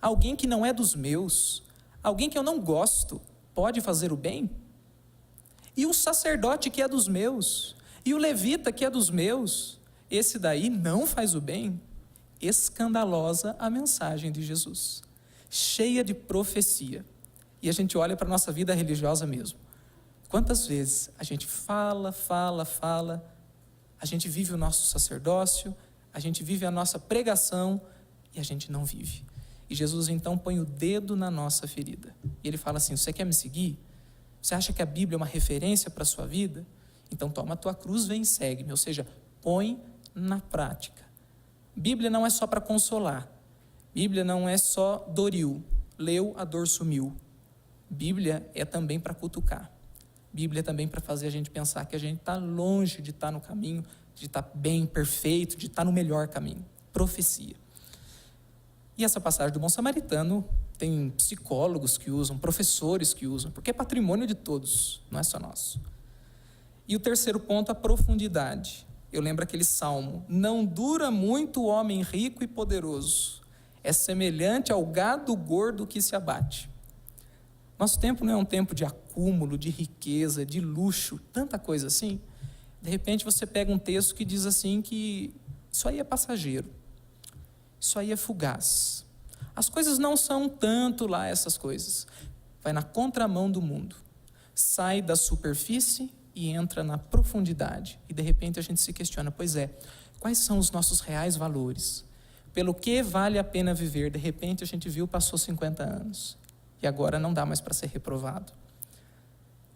alguém que não é dos meus, alguém que eu não gosto, pode fazer o bem? E o sacerdote que é dos meus, e o levita que é dos meus, esse daí não faz o bem? Escandalosa a mensagem de Jesus, cheia de profecia. E a gente olha para a nossa vida religiosa mesmo. Quantas vezes a gente fala, a gente vive o nosso sacerdócio, a gente vive a nossa pregação e a gente não vive. E Jesus então põe o dedo na nossa ferida. E ele fala assim, você quer me seguir? Você acha que a Bíblia é uma referência para a sua vida? Então toma a tua cruz, vem e segue-me. Ou seja, põe na prática. Bíblia não é só para consolar. Bíblia não é só doril. Leu, a dor sumiu. Bíblia é também para cutucar. Bíblia é também para fazer a gente pensar que a gente está longe de estar no caminho, de estar bem, perfeito, de estar no melhor caminho. Profecia. E essa passagem do bom samaritano tem psicólogos que usam, professores que usam, porque é patrimônio de todos, não é só nosso. E o terceiro ponto, a profundidade. Eu lembro aquele salmo, não dura muito o homem rico e poderoso, é semelhante ao gado gordo que se abate. Nosso tempo não é um tempo de acúmulo, de riqueza, de luxo, tanta coisa assim. De repente você pega um texto que diz assim que isso aí é passageiro, isso aí é fugaz. As coisas não são tanto lá essas coisas. Vai na contramão do mundo. Sai da superfície e entra na profundidade. E de repente a gente se questiona, pois é, quais são os nossos reais valores? Pelo que vale a pena viver? De repente a gente viu, passou 50 anos. E agora não dá mais para ser reprovado.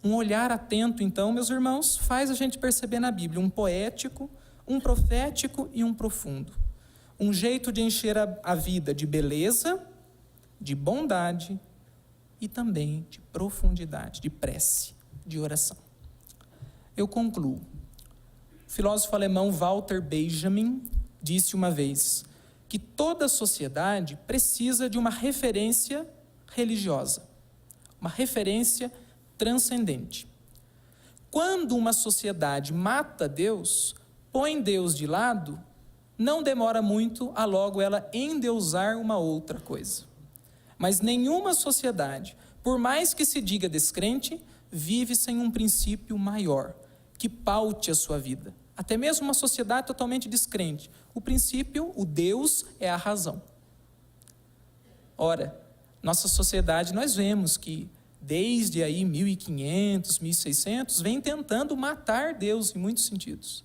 Um olhar atento, então, meus irmãos, faz a gente perceber na Bíblia um poético, um profético e um profundo. Um jeito de encher a vida de beleza, de bondade e também de profundidade, de prece, de oração. Eu concluo. O filósofo alemão Walter Benjamin disse uma vez que toda sociedade precisa de uma referência religiosa, uma referência transcendente. Quando uma sociedade mata Deus, põe Deus de lado, não demora muito a logo ela endeusar uma outra coisa. Mas nenhuma sociedade, por mais que se diga descrente, vive sem um princípio maior, que paute a sua vida. Até mesmo uma sociedade totalmente descrente. O princípio, o Deus, é a razão. Ora, nossa sociedade, nós vemos que desde aí 1500, 1600, vem tentando matar Deus em muitos sentidos.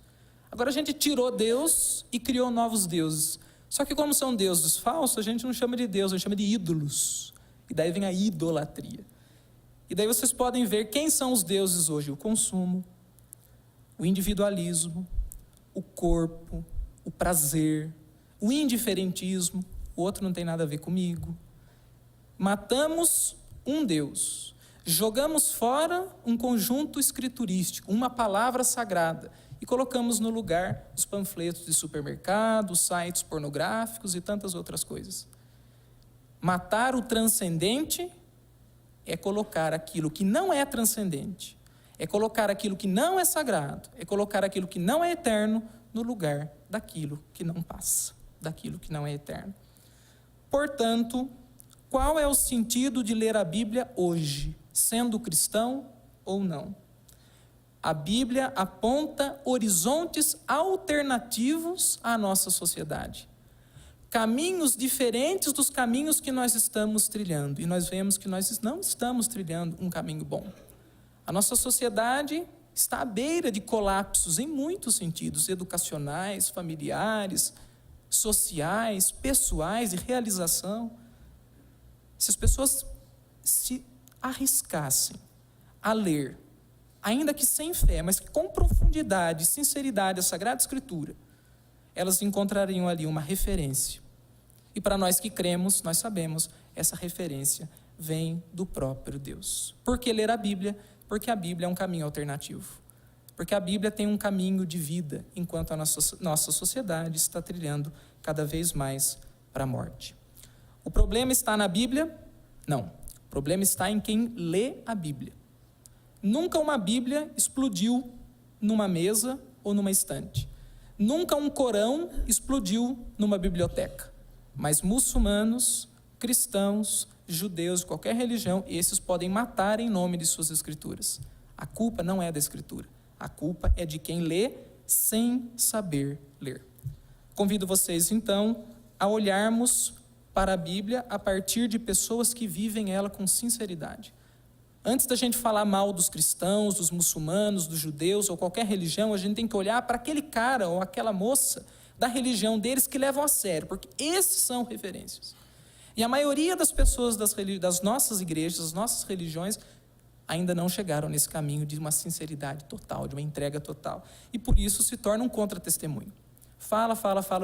Agora a gente tirou Deus e criou novos deuses. Só que como são deuses falsos, a gente não chama de Deus, a gente chama de ídolos. E daí vem a idolatria. E daí vocês podem ver quem são os deuses hoje. O consumo, o individualismo, o corpo, o prazer, o indiferentismo. O outro não tem nada a ver comigo. Matamos um Deus. Jogamos fora um conjunto escriturístico, uma palavra sagrada. E colocamos no lugar os panfletos de supermercado, os sites pornográficos e tantas outras coisas. Matar o transcendente é colocar aquilo que não é transcendente, é colocar aquilo que não é sagrado, é colocar aquilo que não é eterno no lugar daquilo que não passa, daquilo que não é eterno. Portanto, qual é o sentido de ler a Bíblia hoje, sendo cristão ou não? A Bíblia aponta horizontes alternativos à nossa sociedade. Caminhos diferentes dos caminhos que nós estamos trilhando. E nós vemos que nós não estamos trilhando um caminho bom. A nossa sociedade está à beira de colapsos em muitos sentidos, educacionais, familiares, sociais, pessoais, de realização. Se as pessoas se arriscassem a ler, ainda que sem fé, mas com profundidade e sinceridade a Sagrada Escritura, elas encontrariam ali uma referência. E para nós que cremos, nós sabemos, essa referência vem do próprio Deus. Por que ler a Bíblia? Porque a Bíblia é um caminho alternativo. Porque a Bíblia tem um caminho de vida, enquanto a nossa sociedade está trilhando cada vez mais para a morte. O problema está na Bíblia? Não. O problema está em quem lê a Bíblia. Nunca uma Bíblia explodiu numa mesa ou numa estante. Nunca um Corão explodiu numa biblioteca. Mas muçulmanos, cristãos, judeus, qualquer religião, esses podem matar em nome de suas escrituras. A culpa não é da escritura. A culpa é de quem lê sem saber ler. Convido vocês, então, a olharmos para a Bíblia a partir de pessoas que vivem ela com sinceridade. Antes da gente falar mal dos cristãos, dos muçulmanos, dos judeus ou qualquer religião, a gente tem que olhar para aquele cara ou aquela moça da religião deles que levam a sério, porque esses são referências. E a maioria das pessoas das nossas igrejas, das nossas religiões, ainda não chegaram nesse caminho de uma sinceridade total, de uma entrega total. E por isso se torna um contra-testemunho. Fala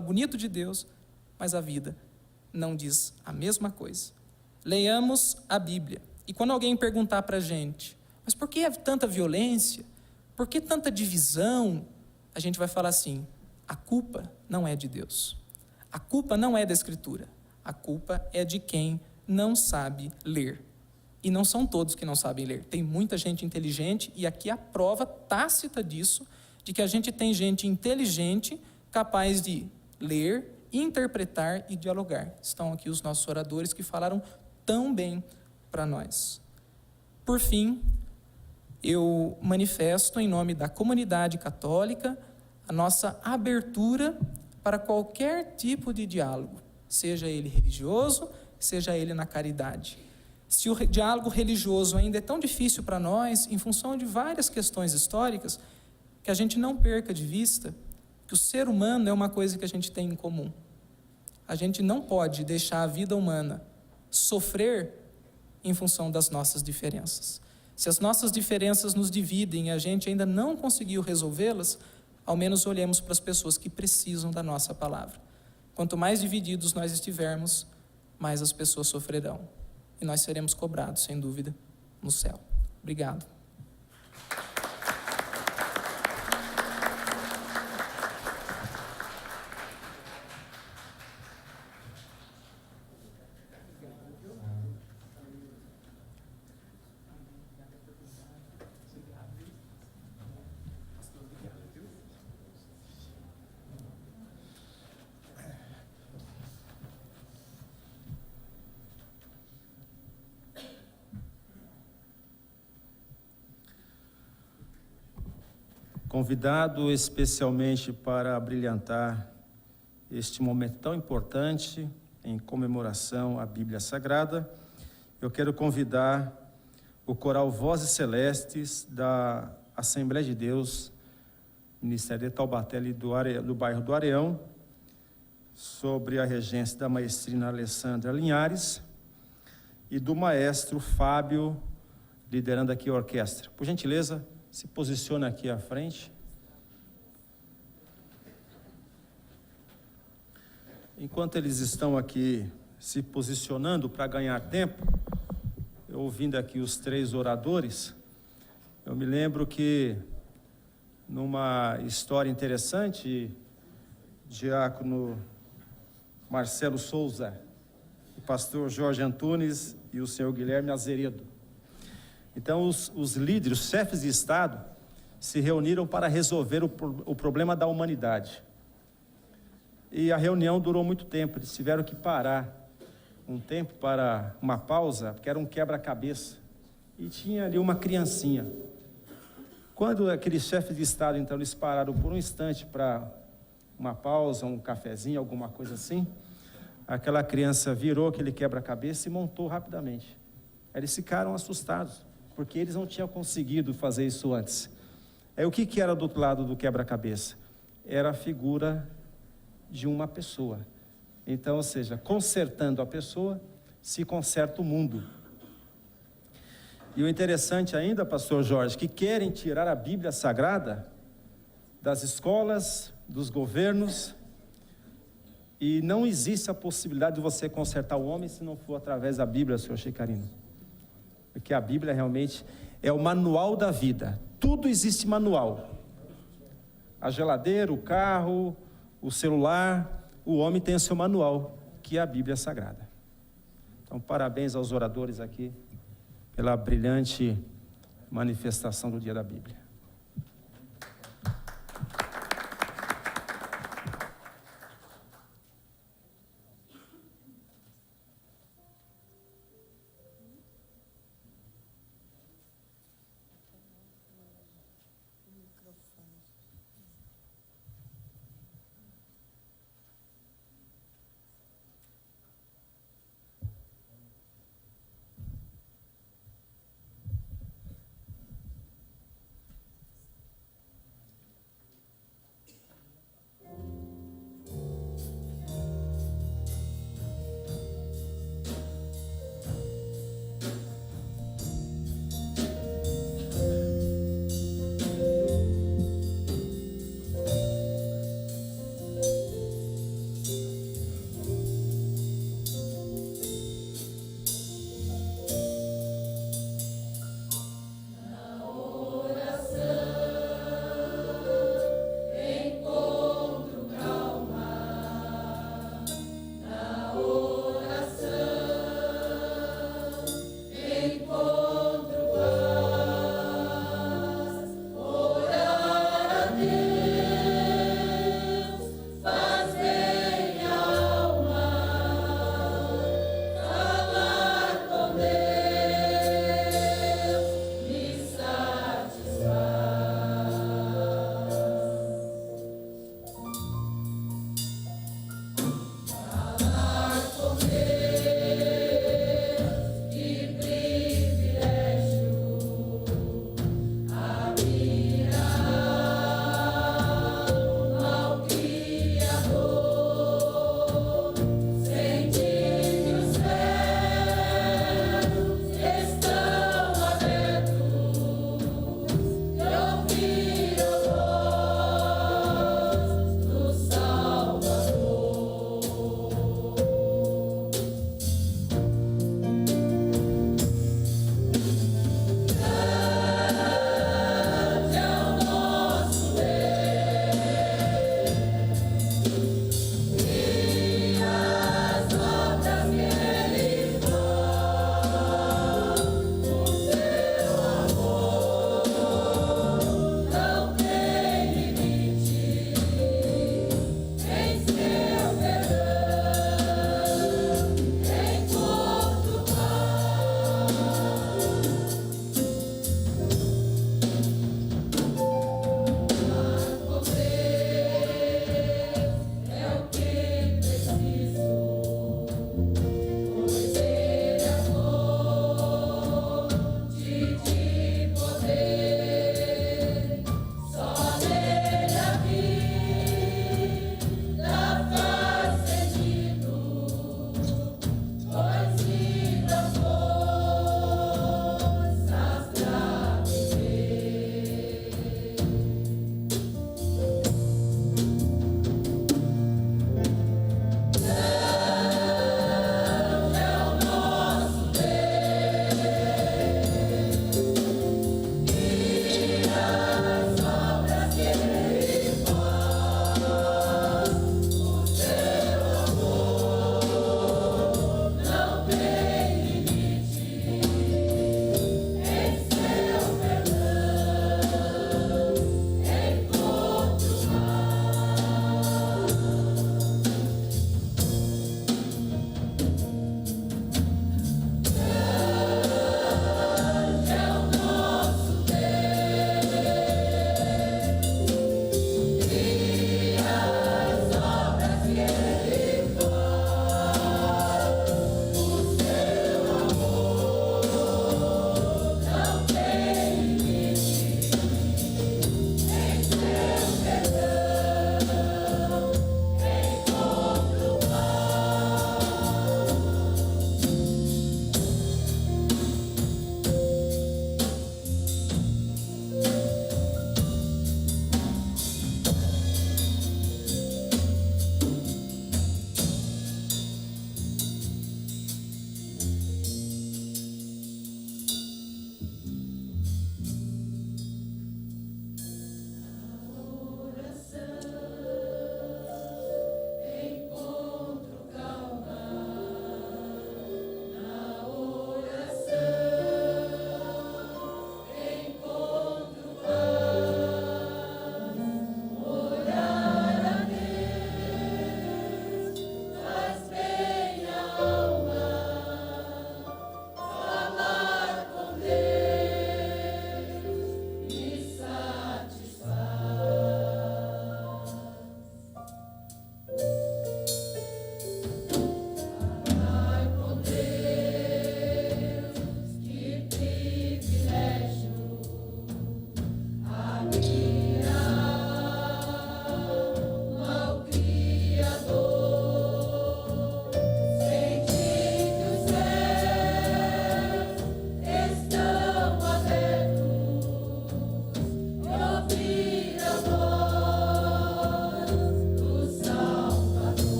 bonito de Deus, mas a vida não diz a mesma coisa. Leiamos a Bíblia. E quando alguém perguntar para a gente, mas por que tanta violência? Por que tanta divisão? A gente vai falar assim, a culpa não é de Deus. A culpa não é da Escritura. A culpa é de quem não sabe ler. E não são todos que não sabem ler. Tem muita gente inteligente, e aqui a prova tácita disso, de que a gente tem gente inteligente, capaz de ler, interpretar e dialogar. Estão aqui os nossos oradores que falaram tão bem para nós. Por fim, eu manifesto em nome da comunidade católica a nossa abertura para qualquer tipo de diálogo, seja ele religioso, seja ele na caridade. Se o diálogo religioso ainda é tão difícil para nós, em função de várias questões históricas, que a gente não perca de vista que o ser humano é uma coisa que a gente tem em comum. A gente não pode deixar a vida humana sofrer em função das nossas diferenças. Se as nossas diferenças nos dividem e a gente ainda não conseguiu resolvê-las, ao menos olhemos para as pessoas que precisam da nossa palavra. Quanto mais divididos nós estivermos, mais as pessoas sofrerão. E nós seremos cobrados, sem dúvida, no céu. Obrigado. Convidado especialmente para brilhantar este momento tão importante em comemoração à Bíblia Sagrada, eu quero convidar o coral Vozes Celestes da Assembleia de Deus, Ministério de Taubaté, do bairro do Areão, sobre a regência da maestrina Alessandra Linhares e do maestro Fábio, liderando aqui a orquestra. Por gentileza, se posiciona aqui à frente. Enquanto eles estão aqui se posicionando para ganhar tempo, eu ouvindo aqui os três oradores, eu me lembro que numa história interessante, diácono Marcelo Souza, o pastor Jorge Antunes e o senhor Guilherme Azeredo. Então, os líderes, os chefes de Estado, se reuniram para resolver o problema da humanidade. E a reunião durou muito tempo, eles tiveram que parar um tempo para uma pausa, porque era um quebra-cabeça, e tinha ali uma criancinha. Quando aqueles chefes de Estado, então, eles pararam por um instante para uma pausa, um cafezinho, alguma coisa assim, aquela criança virou aquele quebra-cabeça e montou rapidamente. Eles ficaram assustados, porque eles não tinham conseguido fazer isso antes. Aí o que era do outro lado do quebra-cabeça? Era a figura de uma pessoa. Então, ou seja, consertando a pessoa, se conserta o mundo. E o interessante ainda, pastor Jorge, que querem tirar a Bíblia Sagrada das escolas, dos governos, e não existe a possibilidade de você consertar o homem se não for através da Bíblia, senhor Chicarino. Porque a Bíblia realmente é o manual da vida. Tudo existe manual. A geladeira, o carro, o celular, o homem tem o seu manual, que é a Bíblia Sagrada. Então, parabéns aos oradores aqui pela brilhante manifestação do Dia da Bíblia.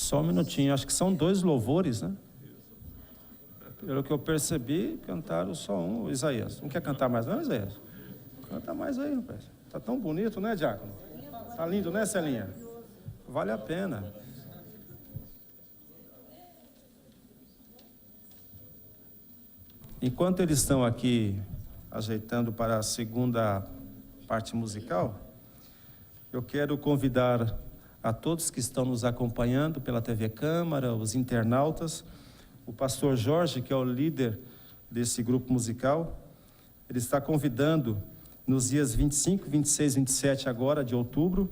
Só um minutinho, acho que são 2 louvores, né? Pelo que eu percebi, cantaram só um. Isaías, não quer cantar mais não, Isaías? Canta mais aí, rapaz. Tá tão bonito, né, Diácono? Tá lindo, né, Celinha? Vale a pena. Enquanto eles estão aqui ajeitando para a segunda parte musical, eu quero convidar a todos que estão nos acompanhando pela TV Câmara, os internautas, o pastor Jorge, que é o líder desse grupo musical, ele está convidando nos dias 25, 26, 27 agora de outubro,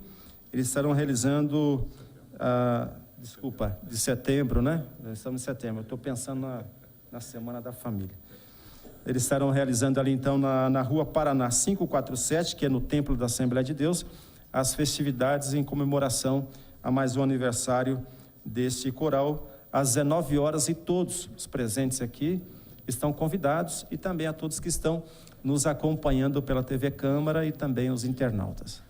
eles estarão realizando, de setembro, né? Estamos em setembro, eu estou pensando na Semana da Família. Eles estarão realizando ali então na Rua Paraná 547, que é no Templo da Assembleia de Deus, as festividades em comemoração a mais um aniversário deste coral, às 19 horas, e todos os presentes aqui estão convidados, e também a todos que estão nos acompanhando pela TV Câmara e também os internautas.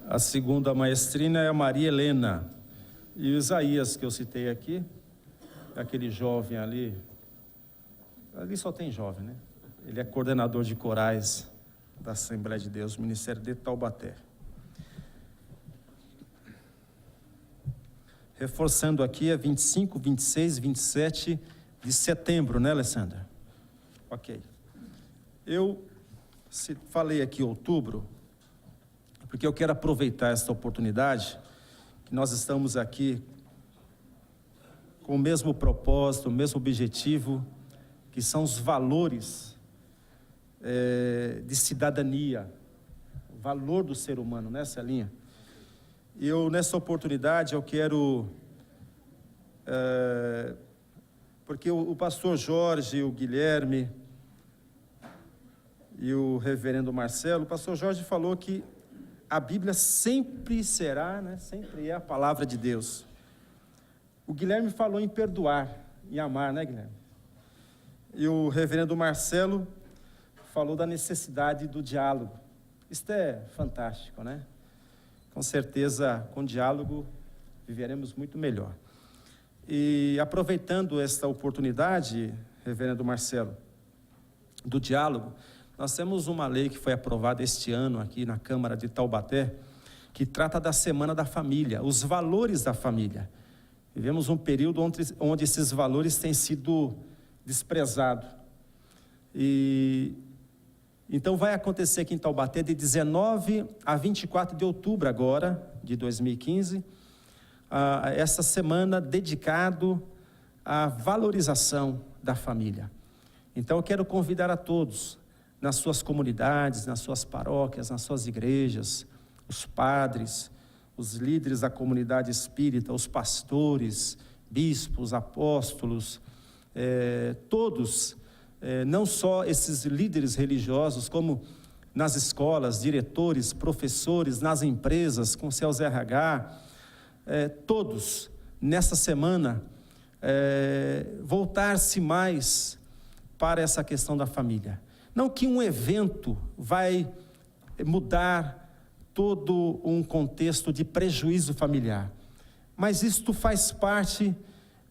A segunda maestrina é a Maria Helena. E o Isaías, que eu citei aqui, aquele jovem ali só tem jovem, né? Ele é coordenador de corais da Assembleia de Deus, Ministério de Taubaté. Reforçando aqui, é 25, 26, 27 de setembro, né, Alessandra? Ok. Eu falei aqui outubro, porque eu quero aproveitar esta oportunidade, que nós estamos aqui com o mesmo propósito, o mesmo objetivo, que são os valores de cidadania, o valor do ser humano, né, Celinha? Nessa oportunidade, eu quero... porque o pastor Jorge, o Guilherme e o reverendo Marcelo, o pastor Jorge falou que a Bíblia sempre será, né, sempre é a palavra de Deus. O Guilherme falou em perdoar, em amar, né, Guilherme? E o reverendo Marcelo falou da necessidade do diálogo. Isso é fantástico, né? Com certeza, com diálogo, viveremos muito melhor. E aproveitando esta oportunidade, reverendo Marcelo, do diálogo, nós temos uma lei que foi aprovada este ano aqui na Câmara de Taubaté, que trata da Semana da Família, os valores da família. Vivemos um período onde esses valores têm sido desprezados. Então vai acontecer aqui em Taubaté de 19 a 24 de outubro agora, de 2015, essa semana dedicado à valorização da família. Então eu quero convidar a todos, nas suas comunidades, nas suas paróquias, nas suas igrejas, os padres, os líderes da comunidade espírita, os pastores, bispos, apóstolos, todos, não só esses líderes religiosos, como nas escolas, diretores, professores, nas empresas, com seus RH, todos, nessa semana, voltar-se mais para essa questão da família. Não que um evento vai mudar todo um contexto de prejuízo familiar, mas isto faz parte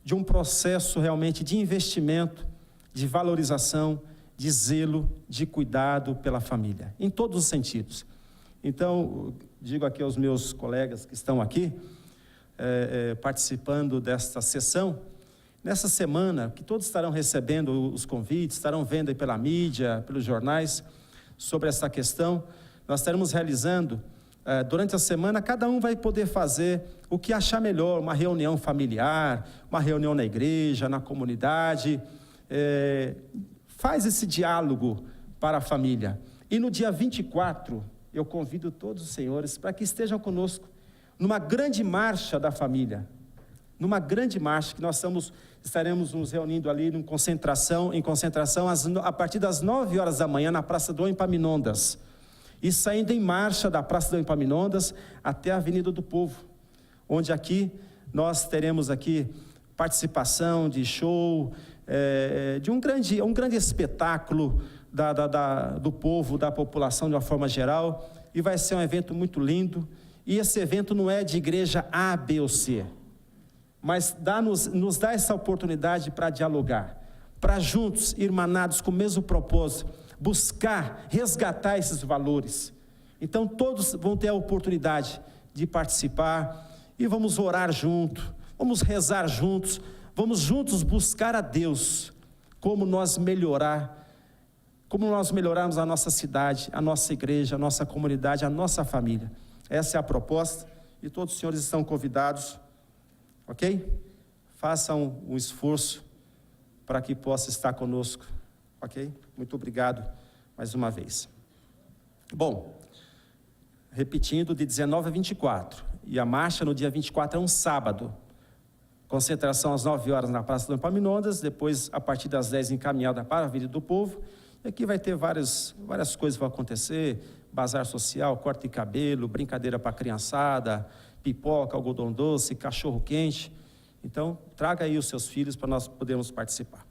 de um processo realmente de investimento, de valorização, de zelo, de cuidado pela família, em todos os sentidos. Então, digo aqui aos meus colegas que estão aqui, participando desta sessão, nessa semana, que todos estarão recebendo os convites, estarão vendo aí pela mídia, pelos jornais, sobre essa questão, nós estaremos realizando, durante a semana, cada um vai poder fazer o que achar melhor, uma reunião familiar, uma reunião na igreja, na comunidade, faz esse diálogo para a família. E no dia 24, eu convido todos os senhores para que estejam conosco, numa grande marcha da família, numa grande marcha que nós estaremos nos reunindo ali em concentração a partir das 9 horas da manhã na Praça do Epaminondas, e saindo em marcha da Praça do Epaminondas até a Avenida do Povo, onde aqui nós teremos aqui participação de show, de um grande espetáculo do povo, da população de uma forma geral, e vai ser um evento muito lindo. E esse evento não é de igreja A, B ou C, mas nos dá essa oportunidade para dialogar, para juntos, irmanados com o mesmo propósito, buscar, resgatar esses valores. Então todos vão ter a oportunidade de participar, e vamos orar junto, vamos rezar juntos, vamos juntos buscar a Deus, como nós melhorarmos a nossa cidade, a nossa igreja, a nossa comunidade, a nossa família. Essa é a proposta, e todos os senhores estão convidados, ok? Façam um esforço para que possa estar conosco, ok? Muito obrigado mais uma vez. Bom, repetindo, de 19 a 24, e a marcha no dia 24 é um sábado, concentração às 9 horas na Praça do Epaminondas, depois a partir das 10 encaminhada para a Avenida do Povo, e aqui vai ter várias coisas que vão acontecer, bazar social, corte de cabelo, brincadeira para a criançada, pipoca, algodão doce, cachorro quente. Então, traga aí os seus filhos para nós podermos participar.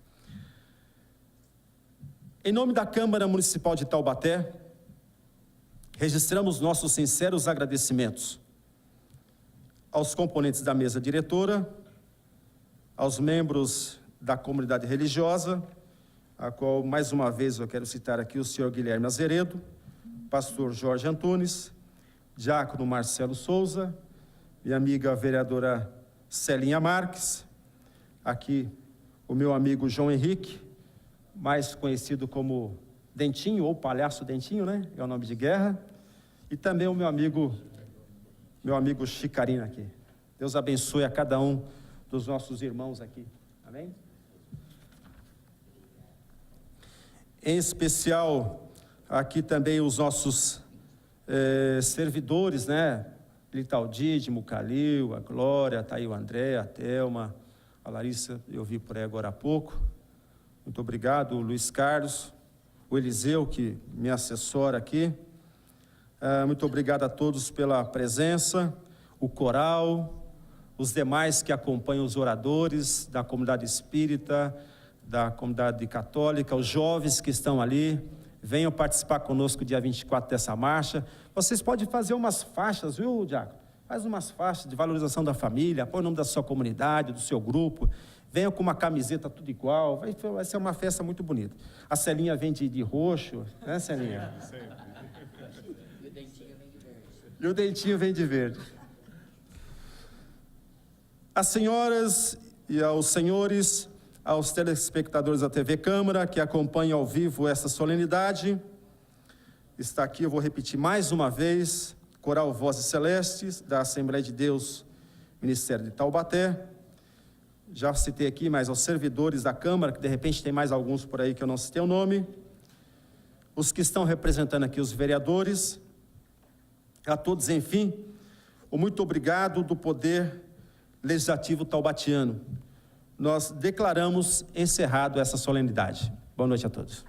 Em nome da Câmara Municipal de Taubaté, registramos nossos sinceros agradecimentos aos componentes da mesa diretora, aos membros da comunidade religiosa, a qual, mais uma vez, eu quero citar aqui o senhor Guilherme Azeredo, pastor Jorge Antunes, diácono Marcelo Souza, minha amiga vereadora Celinha Marques, aqui o meu amigo João Henrique, mais conhecido como Dentinho, ou Palhaço Dentinho, né? É o nome de guerra, e também o meu amigo Chicarina aqui. Deus abençoe a cada um dos nossos irmãos aqui. Amém? Em especial, aqui também os nossos servidores, né? Lital Dídimo, Calil, a Glória, tá aí o André, a Thelma, a Larissa, eu vi por aí agora há pouco. Muito obrigado, o Luiz Carlos, o Eliseu, que me assessora aqui. Muito obrigado a todos pela presença, o coral, os demais que acompanham os oradores da comunidade espírita, da comunidade católica, os jovens que estão ali, venham participar conosco dia 24 dessa marcha. Vocês podem fazer umas faixas, viu, Diácono? Faz umas faixas de valorização da família, põe o nome da sua comunidade, do seu grupo, venham com uma camiseta tudo igual, vai ser uma festa muito bonita. A Celinha vem de roxo, né, Celinha? E o dentinho vem de verde. Às senhoras e aos senhores, aos telespectadores da TV Câmara que acompanham ao vivo essa solenidade, está aqui, eu vou repetir mais uma vez, Coral Vozes Celestes, da Assembleia de Deus, Ministério de Taubaté. Já citei aqui, mas aos servidores da Câmara, que de repente tem mais alguns por aí que eu não citei o nome. Os que estão representando aqui os vereadores. A todos, enfim, o muito obrigado do Poder Legislativo taubatiano. Nós declaramos encerrado essa solenidade. Boa noite a todos.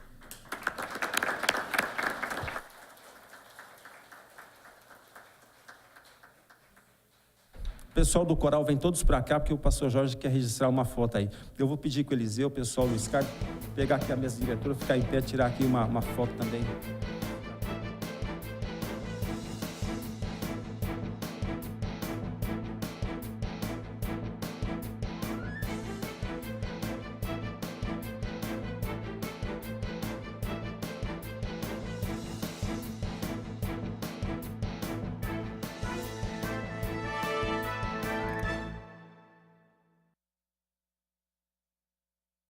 O pessoal do coral vem todos para cá, porque o pastor Jorge quer registrar uma foto aí. Eu vou pedir com o Eliseu, o pessoal do Luiz Carlos, pegar aqui a mesa diretora, ficar em pé, tirar aqui uma foto também.